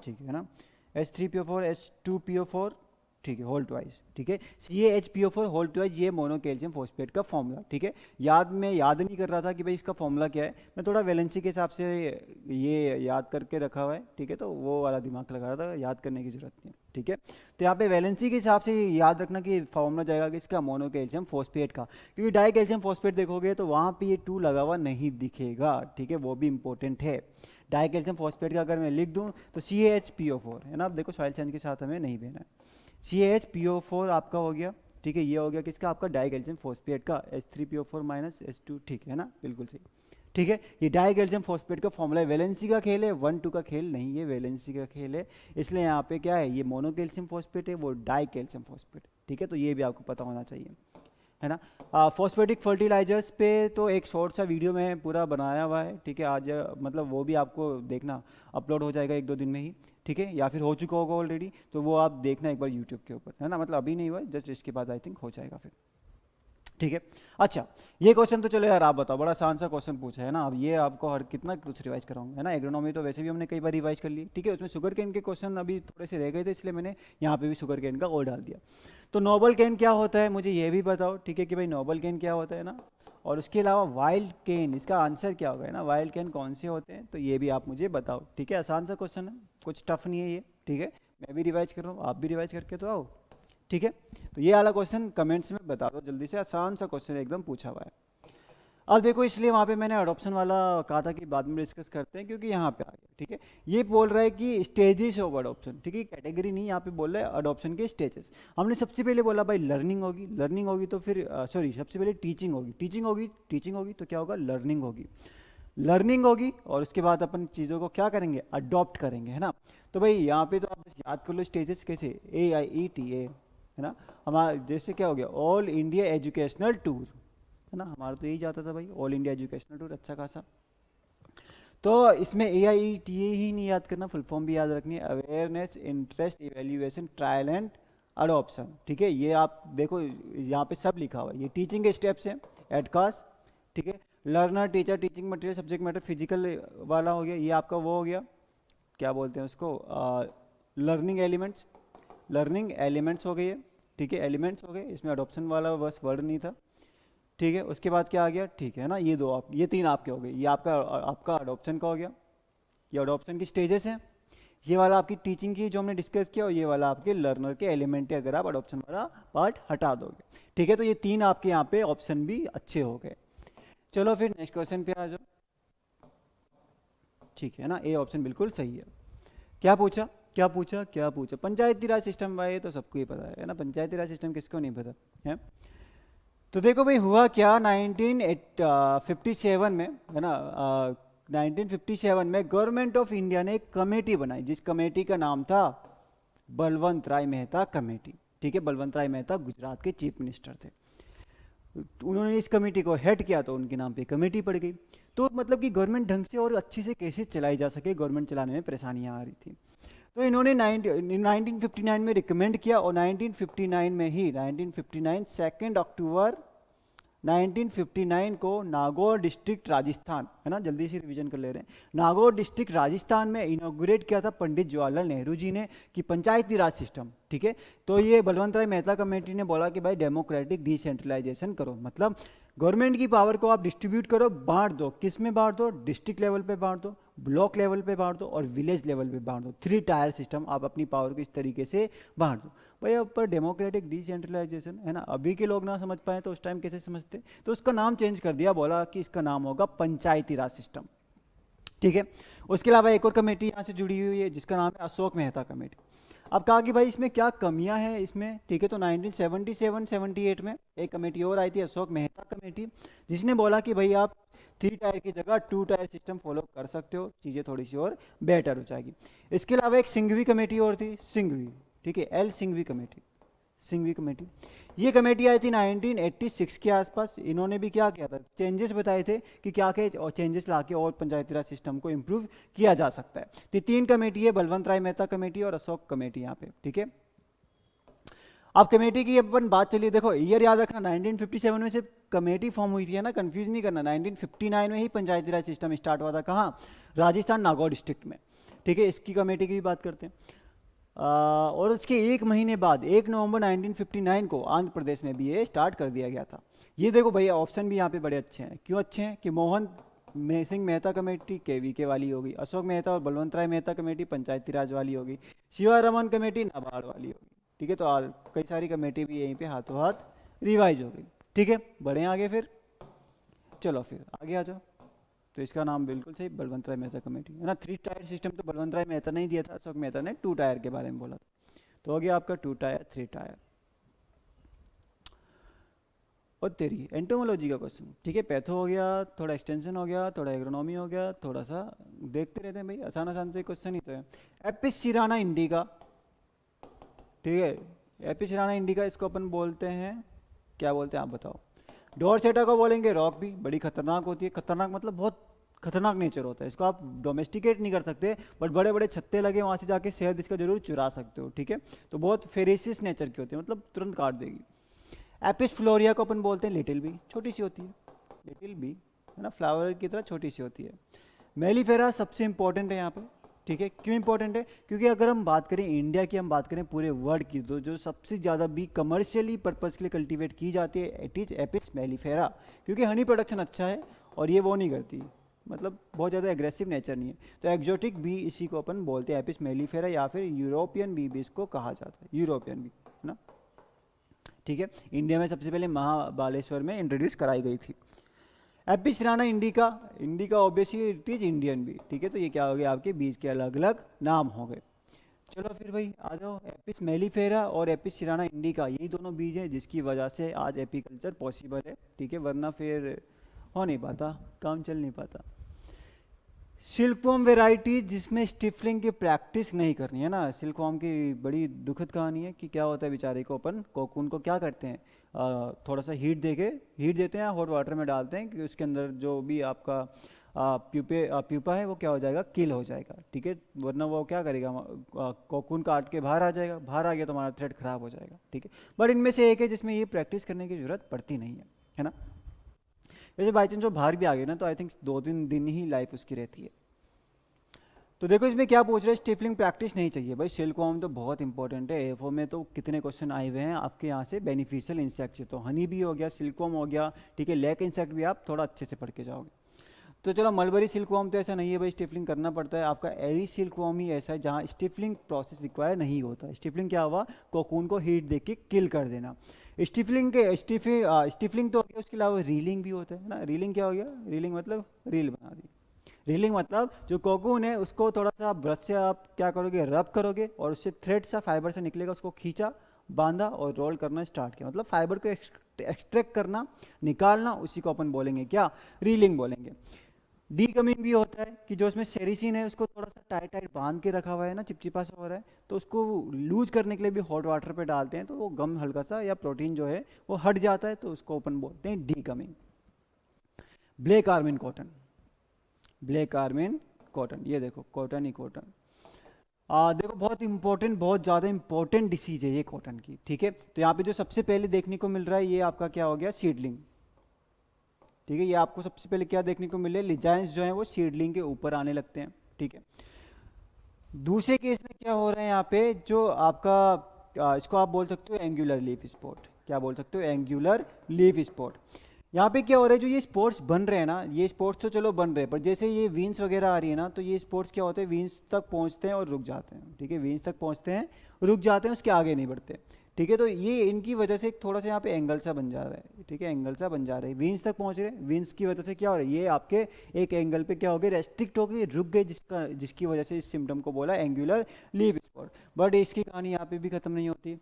ठीक है ना। H3PO4 H2PO4, ठीक है, होल ट्वाइस, ठीक है। CaHPO4 होल ट्वाइस, ये मोनो कैल्शियम फॉस्फेट का फॉर्मूला, ठीक है। मैं याद नहीं कर रहा था कि भाई इसका फॉर्मूला क्या है, मैं थोड़ा वैलेंसी के हिसाब से ये याद करके रखा हुआ है, ठीक है। तो वो वाला दिमाग लगा रहा था, याद करने की जरूरत नहीं है, ठीक है। तो यहाँ पे वैलेंसी के हिसाब से याद रखना कि फॉर्मूला जाएगा कि इसका मोनो कैल्शियम फॉस्फेट का, क्योंकि डाई कैल्शियम फॉस्फेट देखोगे तो वहाँ पे ये 2 लगा हुआ नहीं दिखेगा, ठीक है, वो भी इंपॉर्टेंट है। डाई कैल्शियम फॉस्फेट का अगर मैं लिख दूँ तो CaHPO4 है ना। अब देखो सॉइल साइंस के साथ हमें नहीं देना है। CaHPO4 आपका हो गया, ठीक है। ये हो गया किसका, आपका डाई कैल्शियम फॉस्फेट का, H3PO4 - H2, ठीक है ना, बिल्कुल सही, ठीक है। ये डाई कैल्शियम फॉस्फेट का फॉर्मूला है, वैलेंसी का खेल है, 1-2 का खेल नहीं है, वैलेंसी का खेल है। इसलिए यहाँ पे क्या है, ये मोनो कैल्शियम फॉस्फेट है, वो डाई कैल्शियम फॉस्फेट। ठीक है, तो ये भी आपको पता होना चाहिए, है ना। फॉस्फेटिक फर्टिलाइजर्स पे तो एक शॉर्ट सा वीडियो में पूरा बनाया हुआ है, ठीक है। आज मतलब वो भी आपको देखना, अपलोड हो जाएगा 1-2 दिन में ही, ठीक है, या फिर हो चुका होगा ऑलरेडी, तो वो आप देखना एक बार यूट्यूब के ऊपर, है ना। मतलब अभी नहीं हुआ, जस्ट इसके बाद आई थिंक हो जाएगा फिर, ठीक है। अच्छा, ये क्वेश्चन तो चलो यार आप बताओ, बड़ा आसान सा क्वेश्चन पूछा है ना। अब ये आपको हर कितना कुछ रिवाइज कराऊंगा, है ना। एग्रोनॉमी तो वैसे भी हमने कई बार रिवाइज कर ली, ठीक है। उसमें शुगर केन के क्वेश्चन अभी थोड़े से रह गए थे, इसलिए मैंने यहाँ पे भी शुगर केन का और डाल दिया। तो नोबल केन क्या होता है, मुझे ये भी बताओ, ठीक है, कि भाई नोबल केन क्या होता है ना। और उसके अलावा वाइल्ड केन, इसका आंसर क्या होगा, है ना। वाइल्ड केन कौन से होते हैं, तो ये भी आप मुझे बताओ, ठीक है। आसान सा क्वेश्चन है, कुछ टफ नहीं है ये, ठीक है। मैं भी रिवाइज कर रहा हूँ, आप भी रिवाइज करके तो आओ, ठीक है। तो ये वाला क्वेश्चन कमेंट्स में बता दो जल्दी से, आसान सा क्वेश्चन एकदम पूछा हुआ है। अब देखो, इसलिए वहाँ पे मैंने अडॉप्शन वाला कहा था कि बाद में डिस्कस करते हैं, क्योंकि यहाँ पे आ गया, ठीक है। ये बोल रहा है कि स्टेजेस ऑफ अडॉप्शन, ठीक है, कैटेगरी नहीं, यहाँ पे बोल रहा है अडॉप्शन के स्टेजेस। हमने सबसे पहले बोला भाई लर्निंग होगी, लर्निंग होगी तो फिर सॉरी, सबसे पहले टीचिंग होगी, टीचिंग होगी, टीचिंग होगी तो क्या होगा, लर्निंग होगी, लर्निंग होगी, और उसके बाद अपन चीज़ों को क्या करेंगे, अडॉप्ट करेंगे, है ना। तो भाई यहाँ पे तो आप बस याद कर लो स्टेजेस कैसे, AIETA, है ना। हमारा जैसे क्या हो गया, ऑल इंडिया एजुकेशनल टूर, है ना। हमारा तो यही जाता था भाई, ऑल इंडिया एजुकेशनल टूर, अच्छा खासा। तो इसमें AIETA ही नहीं याद करना, फुल फॉर्म भी याद रखनी है, awareness, interest, evaluation, trial and adoption, ठीक है। ये आप देखो यहाँ पे सब लिखा हुआ है, ये टीचिंग के स्टेप्स हैं, एडकास्ट, ठीक है। Learner, teacher, teaching material, subject matter, physical वाला हो गया, ये आपका वो हो गया, क्या बोलते हैं उसको, लर्निंग एलिमेंट्स, लर्निंग एलिमेंट्स हो गए ये, ठीक है, एलिमेंट्स हो गए, इसमें अडॉप्शन वाला बस वर्ड नहीं था, ठीक है। उसके बाद क्या आ गया, ठीक है ना, ये दो आप, ये 3 आपके हो गए, ये आपका आपका अडॉप्शन का हो गया, ये अडॉप्शन की स्टेजेस हैं, ये वाला आपकी टीचिंग की जो हमने डिस्कस किया, और ये वाला आपके लर्नर के एलिमेंट है, अगर आप अडॉप्शन वाला पार्ट हटा दोगे, ठीक है। तो ये 3 आपके यहाँ पे ऑप्शन भी अच्छे हो गए। चलो फिर नेक्स्ट क्वेश्चन पे आ जाओ, ठीक है ना, ए ऑप्शन बिल्कुल सही है। क्या पूछा, क्या पूछा, क्या पूछा, पंचायती राज सिस्टम भाई, तो सबको ही पता है ना, पंचायती राज सिस्टम किसको नहीं पता है। तो देखो भाई हुआ क्या, 1957 में, है ना, 1957 में गवर्नमेंट ऑफ इंडिया ने एक कमेटी बनाई, जिस कमेटी का नाम था बलवंत राय मेहता कमेटी, ठीक है। बलवंत राय मेहता गुजरात के चीफ मिनिस्टर थे, उन्होंने इस कमेटी को हेड किया, तो उनके नाम पे कमेटी पड़ गई। तो मतलब कि गवर्नमेंट ढंग से और अच्छे से कैसे चलाई जा सके, गवर्नमेंट चलाने में परेशानियां आ रही थी। तो इन्होंने 1959 में रिकमेंड किया, और 1959 में ही 1959 2 अक्टूबर 1959 को नागौर डिस्ट्रिक्ट राजस्थान, है ना, जल्दी से रिवीजन कर ले रहे हैं, नागौर डिस्ट्रिक्ट राजस्थान में इनॉग्रेट किया था पंडित जवाहरलाल नेहरू जी ने, कि पंचायती राज सिस्टम, ठीक है। तो ये बलवंत राय मेहता कमेटी ने बोला कि भाई डेमोक्रेटिक डिसेंट्रलाइजेशन करो, मतलब गवर्नमेंट की पावर को आप डिस्ट्रीब्यूट करो, बांट दो, किस में बांट दो, डिस्ट्रिक्ट लेवल पे बांट दो, ब्लॉक लेवल पे बांट दो, और विलेज लेवल पे बांट दो, 3 टायर सिस्टम, आप अपनी पावर को इस तरीके से बांट दो। भाई अब पर डेमोक्रेटिक डिसेंट्रलाइजेशन, है ना, अभी के लोग ना समझ पाए तो उस टाइम कैसे समझते, तो उसका नाम चेंज कर दिया, बोला कि इसका नाम होगा पंचायती राज सिस्टम, ठीक है। उसके अलावा एक और कमेटी यहाँ से जुड़ी हुई है, जिसका नाम है अशोक मेहता कमेटी। अब कहा कि भाई इसमें क्या कमियां हैं इसमें, ठीक है। तो 1977-78 में एक कमेटी और आई थी, अशोक मेहता कमेटी, जिसने बोला कि भाई आप 3 टायर की जगह 2 टायर सिस्टम फॉलो कर सकते हो, चीज़ें थोड़ी सी और बेटर हो जाएगी। इसके अलावा एक सिंघवी कमेटी और थी, सिंघवी, ठीक है, L Singhvi committee, Singhvi committee. ये कमेटी आई थी 1986 के आसपास। इन्होंने भी क्या किया था, चेंजेस बताए थे कि क्या क्या और चेंजेस लाके और पंचायती राज सिस्टम को इम्प्रूव किया जा सकता है। तो 3 कमेटी है, बलवंत राय मेहता कमेटी और अशोक कमेटी यहाँ पे, ठीक है। अब कमेटी की अपन बात चलिए, देखो ईयर याद रखना, 1957 में सिर्फ कमेटी फॉर्म हुई थी, है ना, कंफ्यूज नहीं करना। 1959 में ही पंचायती राज सिस्टम स्टार्ट हुआ था, कहाँ, राजस्थान नागौर डिस्ट्रिक्ट में, ठीक है। इसकी कमेटी की भी बात करते हैं। और उसके 1 महीने बाद 1 नवंबर 1959 को आंध्र प्रदेश में भी ये स्टार्ट कर दिया गया था। ये देखो भैया ऑप्शन भी यहाँ पे बड़े अच्छे हैं, क्यों अच्छे हैं, कि मोहन सिंह मेहता कमेटी KVK वाली होगी, अशोक मेहता और बलवंत राय मेहता कमेटी पंचायती राज वाली होगी, शिवारमन कमेटी नाबार्ड वाली होगी, ठीक है। तो कई सारी कमेटी भी यहीं पे हाथों हाथ रिवाइज हो गई, ठीक है। बढ़े आगे फिर, चलो फिर आगे आ जाओ। तो इसका नाम बिल्कुल सही, बलवंत राय मेहता कमेटी, है ना। 3 टायर सिस्टम तो बलवंत राय मेहता नहीं दिया था, अशोक मेहता ने 2 टायर के बारे में बोला था। तो हो गया आपका 2 टायर 3 टायर। और तेरी एंटोमोलॉजी का क्वेश्चन, ठीक है। पैथो हो गया, थोड़ा एक्सटेंशन हो गया, थोड़ा एग्रोनॉमी हो गया, थोड़ा सा देखते रहते हैं भाई, आसान आसान से क्वेश्चन ही तो है। एपिस सिराना इंडिका, ठीक है, एपिस सिराना इंडिका, इसको अपन बोलते हैं, क्या बोलते हैं आप बताओ। डोरसेटा को बोलेंगे रॉक भी, बड़ी खतरनाक होती है, खतरनाक मतलब बहुत खतरनाक नेचर होता है, इसको आप डोमेस्टिकेट नहीं कर सकते, बट बड़े बड़े छत्ते लगे वहाँ से जाके शहद इसका जरूर चुरा सकते हो, ठीक है। तो बहुत फेरेसियस नेचर की होती है, मतलब तुरंत काट देगी। एपिस फ्लोरिया को अपन बोलते हैं लिटिल बी, छोटी सी होती है, लिटिल बी है ना, फ्लावर की तरह छोटी सी होती है। मेलीफेरा सबसे इंपॉर्टेंट है यहाँ पे, ठीक है। क्यों इंपॉर्टेंट है? क्योंकि अगर हम बात करें इंडिया की, हम बात करें पूरे वर्ल्ड की, तो जो सबसे ज़्यादा बी कमर्शियली पर्पज़ के लिए कल्टीवेट की जाती है इट इज़ एपिस मेलीफेरा, क्योंकि हनी प्रोडक्शन अच्छा है और ये वो नहीं करती, मतलब बहुत ज़्यादा एग्रेसिव नेचर नहीं है। तो एक्जोटिक बी इसी को अपन बोलते हैं एपिस मेलीफेरा, या फिर यूरोपियन बी भी इसको कहा जाता है, यूरोपियन बी, है ना, ठीक है। इंडिया में सबसे पहले महाबालेश्वर में इंट्रोड्यूस कराई गई थी। Apis cerana indica, indica obviously it is Indian bee, ठीक है। तो ये क्या हो गया, आपके बीज के अलग अलग नाम हो गए। चलो फिर भाई आ जाओ, एपिस मेलीफेरा और एपिस सिराना इंडिका, यही दोनों बीज हैं जिसकी वजह से आज एपीकल्चर पॉसिबल है, ठीक है, वरना फिर हो नहीं पाता, काम चल नहीं पाता। सिल्कवॉर्म वेराइटी जिसमें स्टिफलिंग की प्रैक्टिस नहीं करनी है ना, सिल्कवॉर्म की बड़ी दुखद कहानी है कि क्या होता है बेचारे को, अपन कोकून को क्या करते हैं, थोड़ा सा हीट देते हैं, हॉट वाटर में डालते हैं कि उसके अंदर जो भी आपका प्यूपा है वो क्या हो जाएगा, किल हो जाएगा, ठीक है, वरना वो क्या करेगा, कोकून काट के बाहर आ जाएगा, बाहर आ गया तो हमारा थ्रेड खराब हो जाएगा, ठीक है। बट इनमें से एक है जिसमें ये प्रैक्टिस करने की जरूरत पड़ती नहीं है ना। वैसे बाई चांस जो बाहर भी आ गए ना, तो आई थिंक 2-3 दिन ही लाइफ उसकी रहती है। तो देखो इसमें क्या पूछ रहा है, स्टिफलिंग प्रैक्टिस नहीं चाहिए भाई, सिल्कवॉर्म तो बहुत इंपॉर्टेंट है, एफओ में तो कितने क्वेश्चन आए हुए हैं आपके यहाँ से बेनिफिशियल इंसेक्ट से, तो हनी भी हो गया, सिल्कवॉर्म हो गया, ठीक है, लैक इंसेक्ट भी आप थोड़ा अच्छे से पढ़ के जाओगे। तो चलो मलबरी सिल्कवॉर्म तो ऐसा नहीं है भाई, स्टिफलिंग करना पड़ता है, आपका एरी सिल्कवॉर्म ही ऐसा है जहाँ स्टिफलिंग प्रोसेस रिक्वायर नहीं होता। स्टिफलिंग क्या हुआ, कोकून को हीट दे के किल कर देना। स्टिफलिंग तो हो गया, उसके अलावा रीलिंग भी होता है ना। रीलिंग क्या हो गया, रीलिंग मतलब रील बना दी। रीलिंग मतलब जो कोकून है उसको थोड़ा सा ब्रश से आप क्या करोगे, रब करोगे और उससे थ्रेड सा फाइबर से निकलेगा, उसको खींचा, बांधा और रोल करना स्टार्ट किया, मतलब फाइबर को एक्सट्रैक्ट करना, निकालना, उसी को अपन बोलेंगे क्या, रीलिंग बोलेंगे। डीकमिंग भी होता है कि जो उसमें सेरिसिन है उसको थोड़ा सा टाइट टाइट बांध के रखा हुआ है ना, चिपचिपा सा हो रहा है, तो उसको लूज करने के लिए भी हॉट वाटर पे डालते हैं, तो वो गम हल्का सा या प्रोटीन जो है वो हट जाता है, तो उसको अपन बोलते हैं डीकमिंग। Black arm in cotton, black arm in cotton, ये देखो कॉटन ही कॉटन, देखो बहुत इंपॉर्टेंट, बहुत ज़्यादा इंपॉर्टेंट डिसीज है ये कॉटन की, ठीक है। तो यहाँ पे जो सबसे पहले देखने को मिल रहा है ये आपका क्या हो गया, सीडलिंग, ठीक है। ये आपको सबसे पहले क्या देखने को मिले, लिजाइंस जो हैं वो सीडलिंग के ऊपर आने लगते हैं, ठीक है। दूसरे केस में क्या हो रहा है यहाँ पे, जो आपका इसको आप बोल सकते हो एंगुलर लीफ स्पॉट, क्या बोल सकते हो, एंगुलर लीफ स्पॉट। यहाँ पे क्या हो रहा है, जो ये स्पोर्ट्स बन रहे हैं ना, ये स्पोर्ट्स तो चलो बन रहे हैं, पर जैसे ये वीन्स वगैरह आ रही है ना, तो ये स्पोर्ट्स क्या होते हैं, वीन्स तक पहुँचते हैं और रुक जाते हैं, ठीक है, वीन्स तक पहुँचते हैं, रुक जाते हैं, उसके आगे नहीं बढ़ते, ठीक है। तो ये इनकी वजह से एक थोड़ा सा यहाँ पे एंगल सा बन जा रहा है, ठीक है, एंगल सा बन जा रहा है, वीन्स तक पहुँच रहे हैं, वीन्स की वजह से क्या हो रहा है, ये आपके एक एंगल पे क्या हो गए, रेस्ट्रिक्ट हो गए, रुक गए, जिसकी वजह से इस सिम्टम को बोला एंगुलर लीफ स्पॉट। बट इसकी कहानी यहाँ पे भी खत्म नहीं होती।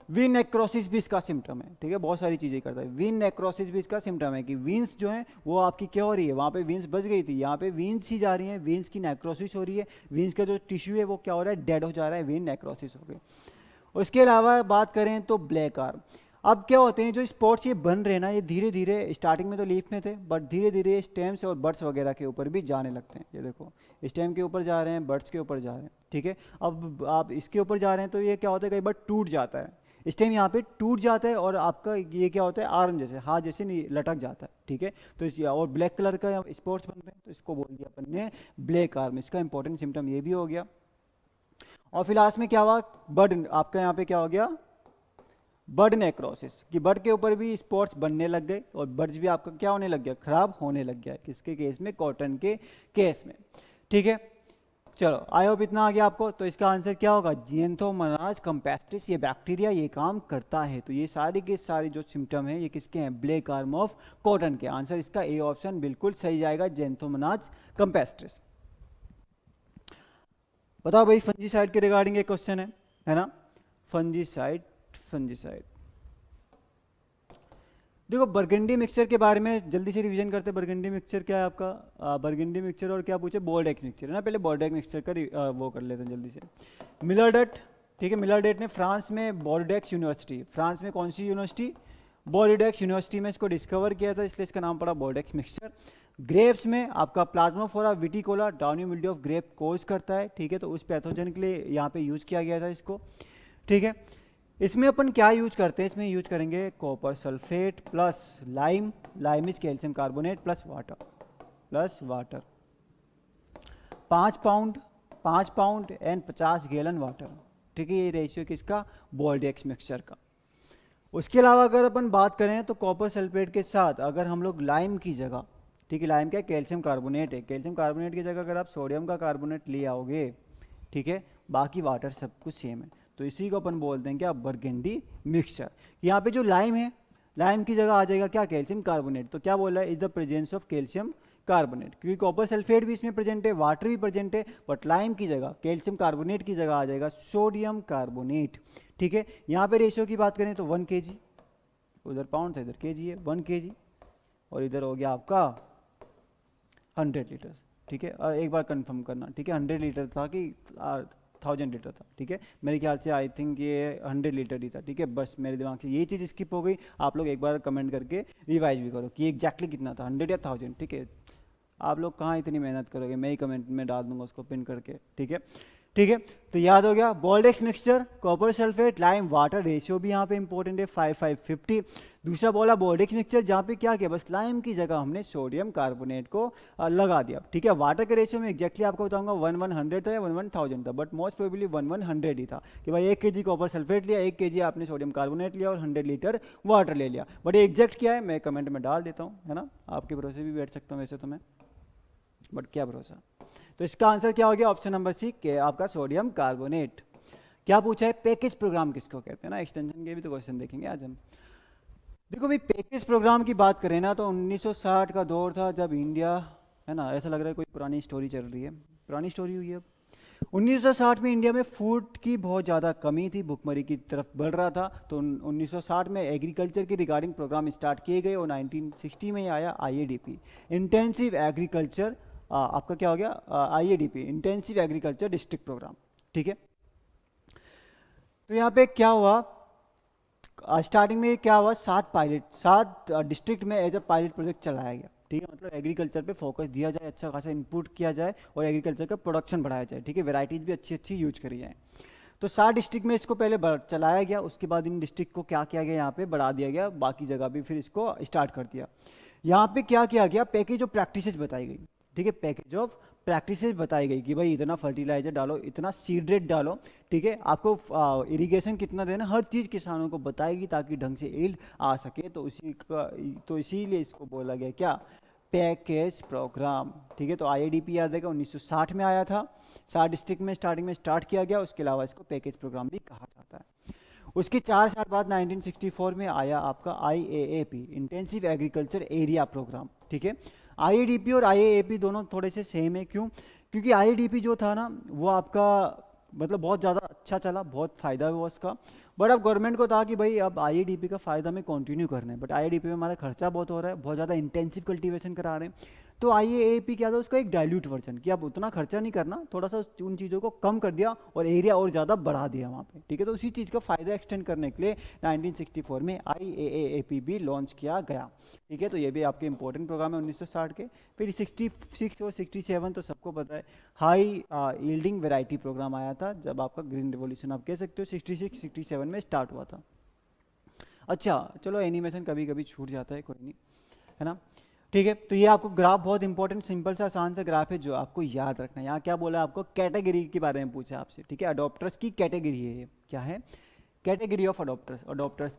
वीन नेक्रोसिस भी इसका सिम्टम है, ठीक है, बहुत सारी चीज़ें करता है। वीन नेक्रोसिस भी इसका सिम्टम है कि वीन्स जो है वो आपकी क्या हो रही है, वहाँ पे वीन्स बच गई थी, यहाँ पे वीन्स ही जा रही हैं, वीन्स की नेक्रोसिस हो रही है, वीन्स का जो टिश्यू है वो क्या हो रहा है, डेड हो जा रहा है, वीन नेक्रोसिस हो गई। उसके अलावा बात करें तो ब्लैक आर्म, अब क्या होते हैं जो स्पॉट्स ये बन रहे हैं ना, ये धीरे धीरे स्टार्टिंग में तो लीफ में थे, बट धीरे धीरे स्टेम्स और बर्ड्स वगैरह के ऊपर भी जाने लगते हैं। ये देखो स्टेम के ऊपर जा रहे हैं, बर्ड्स के ऊपर जा रहे हैं, ठीक है। अब आप इसके ऊपर जा रहे हैं तो ये क्या होता है, कई बार टूट जाता है, स्टेम यहाँ पे टूट जाता है और आपका ये क्या होता है, आर्म जैसे, हाथ जैसे नहीं लटक जाता है, ठीक है। तो इस और ब्लैक कलर का स्पॉट्स बन रहे हैं, तो इसको बोल दिया अपन ने ब्लैक आर्म, इसका इंपॉर्टेंट सिम्टम ये भी हो गया। और फिर लास्ट में क्या हुआ, बर्ड, आपका यहाँ पे क्या हो गया, बर्ड नेक्रोसिस, कि बर्ड के ऊपर भी स्पॉट्स बनने लग गए और बर्ड्स भी आपका क्या होने लग गया, खराब होने लग गया, किसके केस में, कॉटन के केस में, ठीक है। चलो आई होप इतना आ गया आपको। तो इसका आंसर क्या होगा, ज़ैंथोमोनास कैम्पेस्ट्रिस, ये बैक्टीरिया ये काम करता है। तो ये सारी के सारे जो सिम्टम हैं ये किसके हैं, ब्लैक आर्म ऑफ कॉटन के। आंसर इसका ए ऑप्शन बिल्कुल सही जाएगा, ज़ैंथोमोनास कैम्पेस्ट्रिस। बताओ भाई फंजीसाइड के रिगार्डिंग एक क्वेश्चन है ना, फंजीसाइड, फंजीसाइड देखो बर्गंडी मिक्सचर के बारे में जल्दी से रिवीजन करते हैं। बर्गंडी मिक्सचर क्या है आपका, बर्गंडी मिक्सचर और क्या पूछे, बोल्डेक्स मिक्सचर है ना। पहले बोल्डेक्स मिक्सचर का वो कर लेते हैं जल्दी से। मिलरडेट, ठीक है, मिलरडेट ने फ्रांस में बोर्डेक्स यूनिवर्सिटी, फ्रांस में कौन सी यूनिवर्सिटी, बोर्डेक्स यूनिवर्सिटी में इसको डिस्कवर किया था, इसलिए इसका नाम पड़ा बोर्डेक्स मिक्सचर। ग्रेप्स में आपका प्लाज्मोफोरा विटिकोला डाउनी मिल्ड्यू ऑफ ग्रेप कोज करता है, ठीक है, तो उस पैथोजन के लिए यहाँ पे यूज किया गया था इसको, ठीक है। इसमें अपन क्या यूज करते हैं, इसमें यूज करेंगे copper sulphate plus lime, lime is calcium carbonate plus water 5 pound and 50 gallon water, ठीक है, ये रेशियो किसका, बोल्डेक्स मिक्सचर का। उसके अलावा अगर अपन बात करें तो कॉपर सल्फेट के साथ अगर हम लोग लाइम की जगह, ठीक है, लाइम क्या कैल्शियम कार्बोनेट है, कैल्शियम कार्बोनेट की जगह अगर आप सोडियम का कार्बोनेट ले आओगे, ठीक है, बाकी वाटर सब कुछ सेम है, तो इसी को अपन बोलते हैं क्या, बर्गंडी मिक्सचर। यहाँ पे जो लाइम है, लाइम की जगह आ जाएगा क्या, कैल्शियम कार्बोनेट, तो क्या बोल रहा है, is the presence of calcium carbonate, क्योंकि कॉपर सल्फेट भी इसमें प्रेजेंट है, वाटर भी प्रेजेंट है, बट लाइम की जगह कैल्शियम कार्बोनेट की जगह आ जाएगा सोडियम कार्बोनेट, ठीक है। यहाँ पे रेशियो की बात करें तो 1 kg, उधर पाउंड था इधर केजी है, 1 kg, और इधर हो गया आपका 100 लीटर, ठीक है। एक बार कंफर्म करना, ठीक है, 100 लीटर था कि 1000 लीटर था, ठीक है, मेरे ख्याल से आई थिंक ये 100 लीटर ही था, ठीक है। बस मेरे दिमाग से ये चीज़ स्किप हो गई, आप लोग एक बार कमेंट करके रिवाइज भी करो कि एग्जैक्टली कितना था, 100 या 1000, ठीक है। आप लोग कहाँ इतनी मेहनत करोगे, मैं ही कमेंट में डाल दूंगा उसको पिन करके, ठीक है, ठीक है। तो याद हो गया, Bordeaux mixture, copper sulphate, lime, water, ratio भी यहाँ पे इंपॉर्टेंट है 5-5-50। दूसरा बोला बोल्डेक्स मिक्सचर, जहाँ पे क्या किया, बस लाइम की जगह हमने सोडियम कार्बोनेट को लगा दिया, ठीक है। वाटर के रेशियो में एग्जैक्टली आपको बताऊंगा 1:100 था या 1:1000 था, बट मोस्ट प्रोबेबली 1:100 ही था कि भाई 1 kg कॉपर सल्फेट लिया, 1 kg आपने सोडियम कार्बोनेट लिया और 100 लीटर वाटर ले लिया, बट एग्जैक्ट क्या है मैं कमेंट में डाल देता हूँ, है ना, आपके भरोसे भी बैठ सकता हूँ वैसे तो मैं, बट क्या भरोसा। तो इसका आंसर क्या हो गया, ऑप्शन नंबर सी के आपका सोडियम कार्बोनेट। क्या पूछा है, पैकेज प्रोग्राम किसको कहते हैं ना, एक्सटेंशन के भी तो क्वेश्चन देखेंगे आज हम। देखो भाई पैकेज प्रोग्राम की बात करें ना तो 1960 का दौर था जब इंडिया, है ना, ऐसा लग रहा है कोई पुरानी स्टोरी चल रही है, पुरानी स्टोरी हुई है अब। 1960 में इंडिया में फूड की बहुत ज़्यादा कमी थी, भुखमरी की तरफ बढ़ रहा था, तो 1960 में एग्रीकल्चर के रिगार्डिंग प्रोग्राम स्टार्ट किए गए और 1960 में आया IADP, इंटेंसिव एग्रीकल्चर, आपका क्या हो गया, IADP, intensive agriculture district programme, ठीक है। तो यहाँ पे क्या हुआ, स्टार्टिंग में क्या हुआ, 7 डिस्ट्रिक्ट में एज अ पायलट प्रोजेक्ट चलाया गया, ठीक है, मतलब एग्रीकल्चर पे फोकस दिया जाए, अच्छा खासा इनपुट किया जाए और एग्रीकल्चर का प्रोडक्शन बढ़ाया जाए, ठीक है, वेराइटीज़ भी अच्छी अच्छी यूज करी जाए। तो 7 डिस्ट्रिक्ट में इसको पहले चलाया गया, उसके बाद इन डिस्ट्रिक्ट को क्या किया गया, यहाँ पे बढ़ा दिया गया, बाकी जगह भी फिर इसको स्टार्ट कर दिया। यहाँ पे क्या किया गया, पैकेज ऑफ प्रैक्टिसेज बताई गई, ठीक है, पैकेज ऑफ प्रैक्टिसेज बताई गई कि भाई इतना फर्टिलाइजर डालो, इतना सीड रेट डालो, ठीक है, आपको इरिगेशन कितना देना, हर चीज़ किसानों को बताएगी ताकि ढंग से यील्ड आ सके, तो इसीलिए इसको बोला गया क्या, पैकेज प्रोग्राम, ठीक है। तो IADP याद रहेगा 1960 में आया था, 7 डिस्ट्रिक्ट में स्टार्टिंग में स्टार्ट किया गया, उसके अलावा इसको पैकेज प्रोग्राम भी कहा जाता है। उसके 4 साल बाद 1964 में आया आपका IAAP, intensive agriculture area programme, ठीक है। IADP और IAAP दोनों थोड़े से सेम है, क्यों, क्योंकि IADP जो था ना वो आपका मतलब बहुत ज़्यादा अच्छा चला, बहुत फ़ायदा हुआ उसका, बट अब गवर्नमेंट को था कि भाई अब IADP का फ़ायदा में कंटिन्यू करना है, बट IADP में हमारा खर्चा बहुत हो रहा है, बहुत ज़्यादा इंटेंसिव कल्टीवेशन करा रहे हैं, तो IAAP क्या था, उसका एक डाइल्यूट वर्जन कि अब उतना खर्चा नहीं करना, थोड़ा सा उन चीज़ों को कम कर दिया और एरिया और ज़्यादा बढ़ा दिया वहाँ पे, ठीक है। तो उसी चीज़ का फ़ायदा एक्सटेंड करने के लिए 1964 में IAAP भी लॉन्च किया गया, ठीक है। तो ये भी आपके इंपॉर्टेंट प्रोग्राम है 1960 के। फिर 66 और 67 तो सबको पता है, हाई यील्डिंग वेराइटी प्रोग्राम आया था, जब आपका ग्रीन रिवॉल्यूशन आप कह सकते हो 66-67 में स्टार्ट हुआ था। अच्छा चलो एनिमेशन कभी कभी छूट जाता है, कोई नहीं, है ना, ठीक है। तो ये आपको ग्राफ बहुत इंपॉर्टेंट सिंपल सा आसान सा ग्राफ है जो आपको याद रखना है। यहाँ क्या बोला आपको, कैटेगरी के बारे में पूछा आपसे, ठीक है, अडॉप्टर्स की कैटेगरी है ये, क्या है, category of adopters, adopters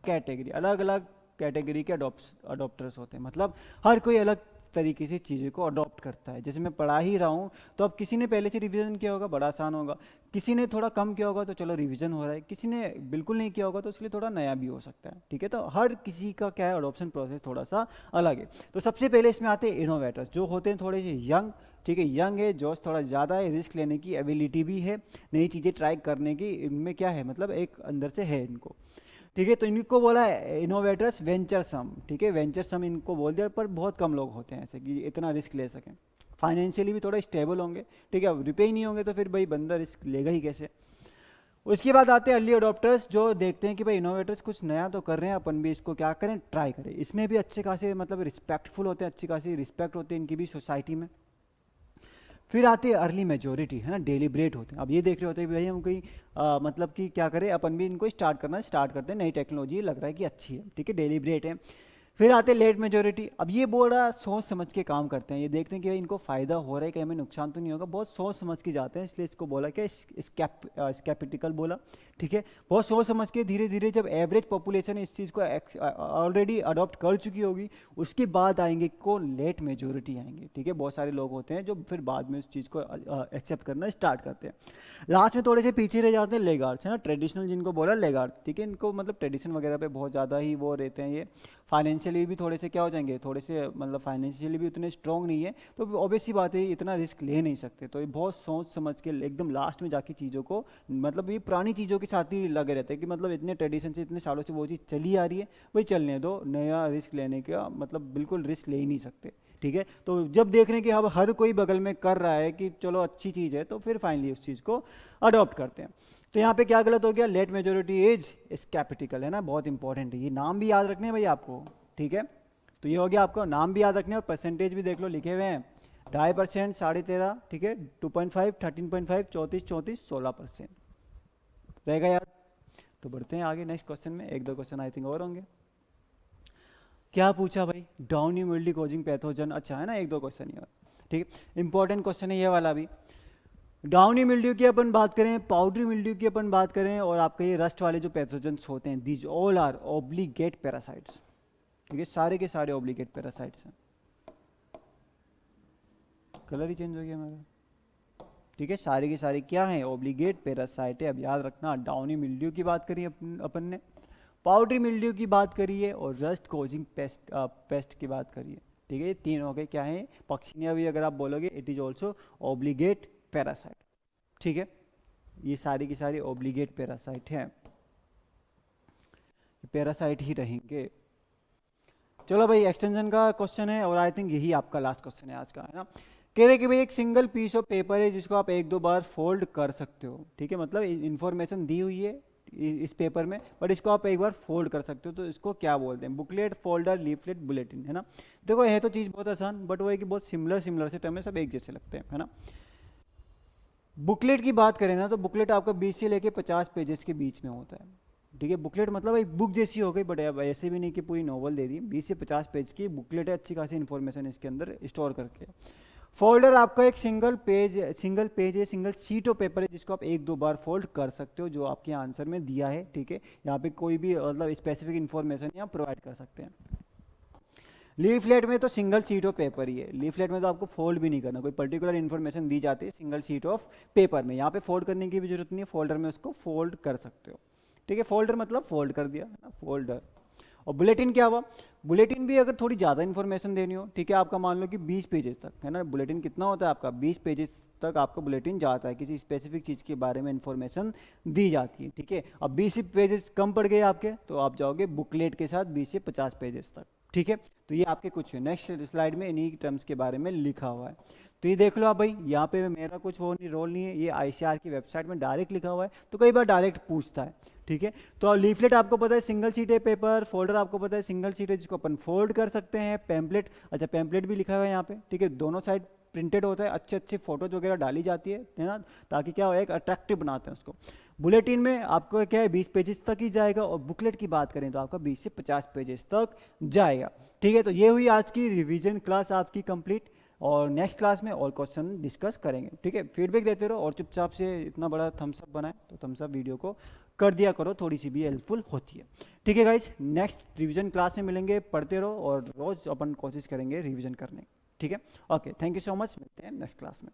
category, अलग अलग कैटेगरी के अडॉप्टर्स होते हैं, मतलब हर कोई अलग तरीके से चीज़ों को अडॉप्ट करता है। जैसे मैं पढ़ा ही रहा हूँ तो अब किसी ने पहले से रिवीजन किया होगा, बड़ा आसान होगा, किसी ने थोड़ा कम किया होगा तो चलो रिवीजन हो रहा है, किसी ने बिल्कुल नहीं किया होगा तो उसके लिए थोड़ा नया भी हो सकता है, ठीक है। तो हर किसी का क्या है, अडॉप्शन प्रोसेस थोड़ा सा अलग है। तो सबसे पहले इसमें आते हैं इनोवेटर्स, जो होते हैं थोड़े से यंग, ठीक है, यंग है, जोश थोड़ा ज़्यादा है, रिस्क लेने की एबिलिटी भी है, नई चीज़ें ट्राई करने की इनमें क्या है, मतलब एक अंदर से है इनको। ठीक है। तो इनको बोला इनोवेटर्स वेंचर सम, ठीक है, वेंचर सम इनको बोल दिया, पर बहुत कम लोग होते हैं ऐसे कि इतना रिस्क ले सकें, फाइनेंशियली भी थोड़ा स्टेबल होंगे, ठीक है। रुपये ही नहीं होंगे तो फिर भाई बंदा रिस्क लेगा ही कैसे। उसके बाद आते हैं अर्ली अडॉप्टर्स, जो देखते हैं कि भाई इनोवेटर्स कुछ नया तो कर रहे हैं, अपन भी इसको क्या करें, ट्राई करें। इसमें भी अच्छे खासे मतलब रिस्पेक्टफुल होते हैं, अच्छी खासी रिस्पेक्ट होती है इनकी भी सोसाइटी में। फिर आते हैं अर्ली मेजोरिटी, है ना, डेलिब्रेट होते हैं। अब ये देख रहे होते हैं कि भाई हम कहीं मतलब कि क्या करें, अपन भी इनको स्टार्ट करते हैं, नई टेक्नोलॉजी लग रहा है कि अच्छी है, ठीक है, डेलिब्रेट है। फिर आते हैं लेट मेजोरिटी। अब ये बड़ा सोच समझ के काम करते हैं, ये देखते हैं कि इनको फ़ायदा हो रहा है कि हमें नुकसान तो नहीं होगा, बहुत सोच समझ के जाते हैं, इसलिए इसको बोला क्या, स्केप्टिकल बोला, ठीक है। बहुत सोच समझ के धीरे धीरे जब एवरेज पॉपुलेशन इस चीज़ को ऑलरेडी अडॉप्ट कर चुकी होगी, उसके बाद आएंगे कौन, लेट मेजोरिटी आएंगे, ठीक है। बहुत सारे लोग होते हैं जो फिर बाद में उस चीज़ को एक्सेप्ट करना स्टार्ट करते हैं। लास्ट में थोड़े से पीछे रह जाते हैं लेगार्ड्स, है ना, ट्रेडिशनल जिनको बोला लेगार्ड, ठीक है। इनको मतलब ट्रेडिशन वगैरह पे बहुत ज़्यादा ही वो रहते हैं, ये फाइनेंशियली भी थोड़े से क्या हो जाएंगे, थोड़े से मतलब फाइनेंशियली भी उतने स्ट्रॉन्ग नहीं है, तो ऑब्वियस सी बात है इतना रिस्क ले नहीं सकते, तो ये बहुत सोच समझ के एकदम लास्ट में जाके चीज़ों को, मतलब ये पुरानी चीज़ों के साथ ही लगे रहते हैं कि मतलब इतने ट्रेडिशन से इतने सालों से वो चीज़ चली आ रही है, वही चलने दो, नया रिस्क लेने का मतलब बिल्कुल रिस्क ले ही नहीं सकते, ठीक है। तो जब देख रहे हैं कि अब हर कोई बगल में कर रहा है कि चलो अच्छी चीज़ है, तो फिर फाइनली उस चीज़ को अडॉप्ट करते हैं। तो यहाँ पे क्या गलत हो गया, लेट मेजोरिटी इज कैपिटिकल, है ना, बहुत इंपॉर्टेंट है, ये नाम भी याद रखने हैं भाई आपको, ठीक है। तो ये हो गया आपका नाम भी याद रखने, और परसेंटेज भी देख लो लिखे हुए हैं, 2.5%, 13.5, ठीक है, 2.5, 13.5, 34, 16% रहेगा याद। तो बढ़ते हैं आगे नेक्स्ट क्वेश्चन में, एक दो क्वेश्चन आई थिंक और होंगे। क्या पूछा भाई, डाउनी मिल्ड्यू कॉजिंग पैथोजन, अच्छा है ना, एक दो क्वेश्चन ही और, ठीक है, इंपॉर्टेंट क्वेश्चन है ये वाला भी। डाउनी मिल्ड्यू की अपन बात करें, पाउडरी मिल्ड्यू की अपन बात करें, और आपके ये रस्ट वाले जो पैथोजन्स होते हैं, these all are obligate parasites, ठीक है, सारे के सारे ऑब्लिगेट पैरासाइट्स हैं। कलर ही चेंज हो गया हमारा, ठीक है, सारे के सारे क्या हैं, ऑब्लिगेट पैरासाइट है। अब याद रखना, डाउनी मिल्ड्यू की बात करी अपन ने, पाउडरी मिल्ड्यू की बात करिए, और रस्ट कॉजिंग पेस्ट की बात करिए, ठीक है। ये तीन हो गए क्या है, पक्षियाँ भी अगर आप बोलोगे it is also obligate parasite, ठीक है। ये सारी की सारी ऑब्लिगेट पैरासाइट हैं, पैरासाइट ही रहेंगे। चलो भाई, एक्सटेंशन का क्वेश्चन है, और आई थिंक यही आपका लास्ट क्वेश्चन है आज का, है ना। कह रहे कि भाई एक सिंगल पीस ऑफ पेपर है जिसको आप एक दो बार फोल्ड कर सकते हो, ठीक है, मतलब इंफॉर्मेशन दी हुई है इस पेपर में, बट इसको आप एक बार फोल्ड कर सकते हो, तो इसको क्या बोलते हैं, बुकलेट, फोल्डर, लीफलेट, बुलेटिन, है ना। देखो है तो चीज़ बहुत आसान, बट वो है कि बहुत सिमिलर से टर्म है, सब एक जैसे लगते हैं, है ना। बुकलेट की बात करें ना, तो बुकलेट आपका 20 से लेके 50 पेजेस के बीच में होता है, ठीक है। बुकलेट मतलब एक बुक जैसी हो गई, बट अब ऐसे भी नहीं कि पूरी नॉवल दे दी, 20 से 50 पेज की बुकलेट है, अच्छी खासी इन्फॉर्मेशन इसके अंदर स्टोर करके। फोल्डर आपका एक सिंगल पेज है, सिंगल शीट ऑफ पेपर है जिसको आप एक दो बार फोल्ड कर सकते हो, जो आपके आंसर में दिया है, ठीक है। यहाँ पे कोई भी मतलब स्पेसिफिक इन्फॉर्मेशन यहाँ प्रोवाइड कर सकते हैं। लीफलेट में तो सिंगल शीट ऑफ पेपर ही है, लीफलेट में तो आपको फोल्ड भी नहीं करना, कोई पर्टिकुलर इन्फॉर्मेशन दी जाती है सिंगल शीट ऑफ पेपर में, यहाँ पे फोल्ड करने की भी जरूरत नहीं है, फोल्डर में उसको फोल्ड कर सकते हो, ठीक है। फोल्डर मतलब फोल्ड कर दिया, है ना, फोल्डर। और बुलेटिन क्या हुआ, बुलेटिन भी अगर थोड़ी ज़्यादा इन्फॉर्मेशन देनी हो, ठीक है, आपका मान लो कि 20 पेजेस तक, है ना, बुलेटिन कितना होता है आपका, 20 पेजेस तक आपका बुलेटिन जाता है, किसी स्पेसिफिक चीज़ के बारे में इन्फॉर्मेशन दी जाती है, ठीक है। अब 20 पेजेस कम पड़ गए आपके, तो आप जाओगे बुकलेट के साथ 20 से 50 पेजेस तक, ठीक है। तो ये आपके कुछ है, नेक्स्ट स्लाइड में इन्हीं टर्म्स के बारे में लिखा हुआ है, तो ये देख लो आप भाई, यहाँ पे मेरा कुछ वो नहीं, रोल नहीं है, ये आईसीआर की वेबसाइट में डायरेक्ट लिखा हुआ है, तो कई बार डायरेक्ट पूछता है, ठीक है। तो लीफलेट आपको पता है सिंगल शीट है पेपर, फोल्डर आपको पता है सिंगल शीट है जिसको अपन फोल्ड कर सकते हैं, पैम्पलेट, अच्छा पैम्पलेट भी लिखा हुआ है यहाँ पे, ठीक है, दोनों साइड प्रिंटेड होता है, अच्छे अच्छे फोटोज वगैरह डाली जाती है ना, ताकि क्या हो, एक अट्रैक्टिव बनाते हैं उसको। बुलेटिन में आपको क्या है 20 पेजेस तक ही जाएगा, और बुकलेट की बात करें तो आपका 20 से 50 पेजेस तक जाएगा, ठीक है। तो ये हुई आज की रिवीजन क्लास आपकी कंप्लीट, और नेक्स्ट क्लास में और क्वेश्चन डिस्कस करेंगे, ठीक है। फीडबैक देते रहो, और चुपचाप से इतना बड़ा थम्स अप बनाए तो थम्स अप वीडियो को कर दिया करो, थोड़ी सी भी हेल्पफुल होती है, ठीक है गाइज। नेक्स्ट रिवीजन क्लास में मिलेंगे, पढ़ते रहो, और रोज अपन कोशिश करेंगे रिवीजन करने, ठीक है। Okay, thank you so much, मिलते हैं नेक्स्ट क्लास में।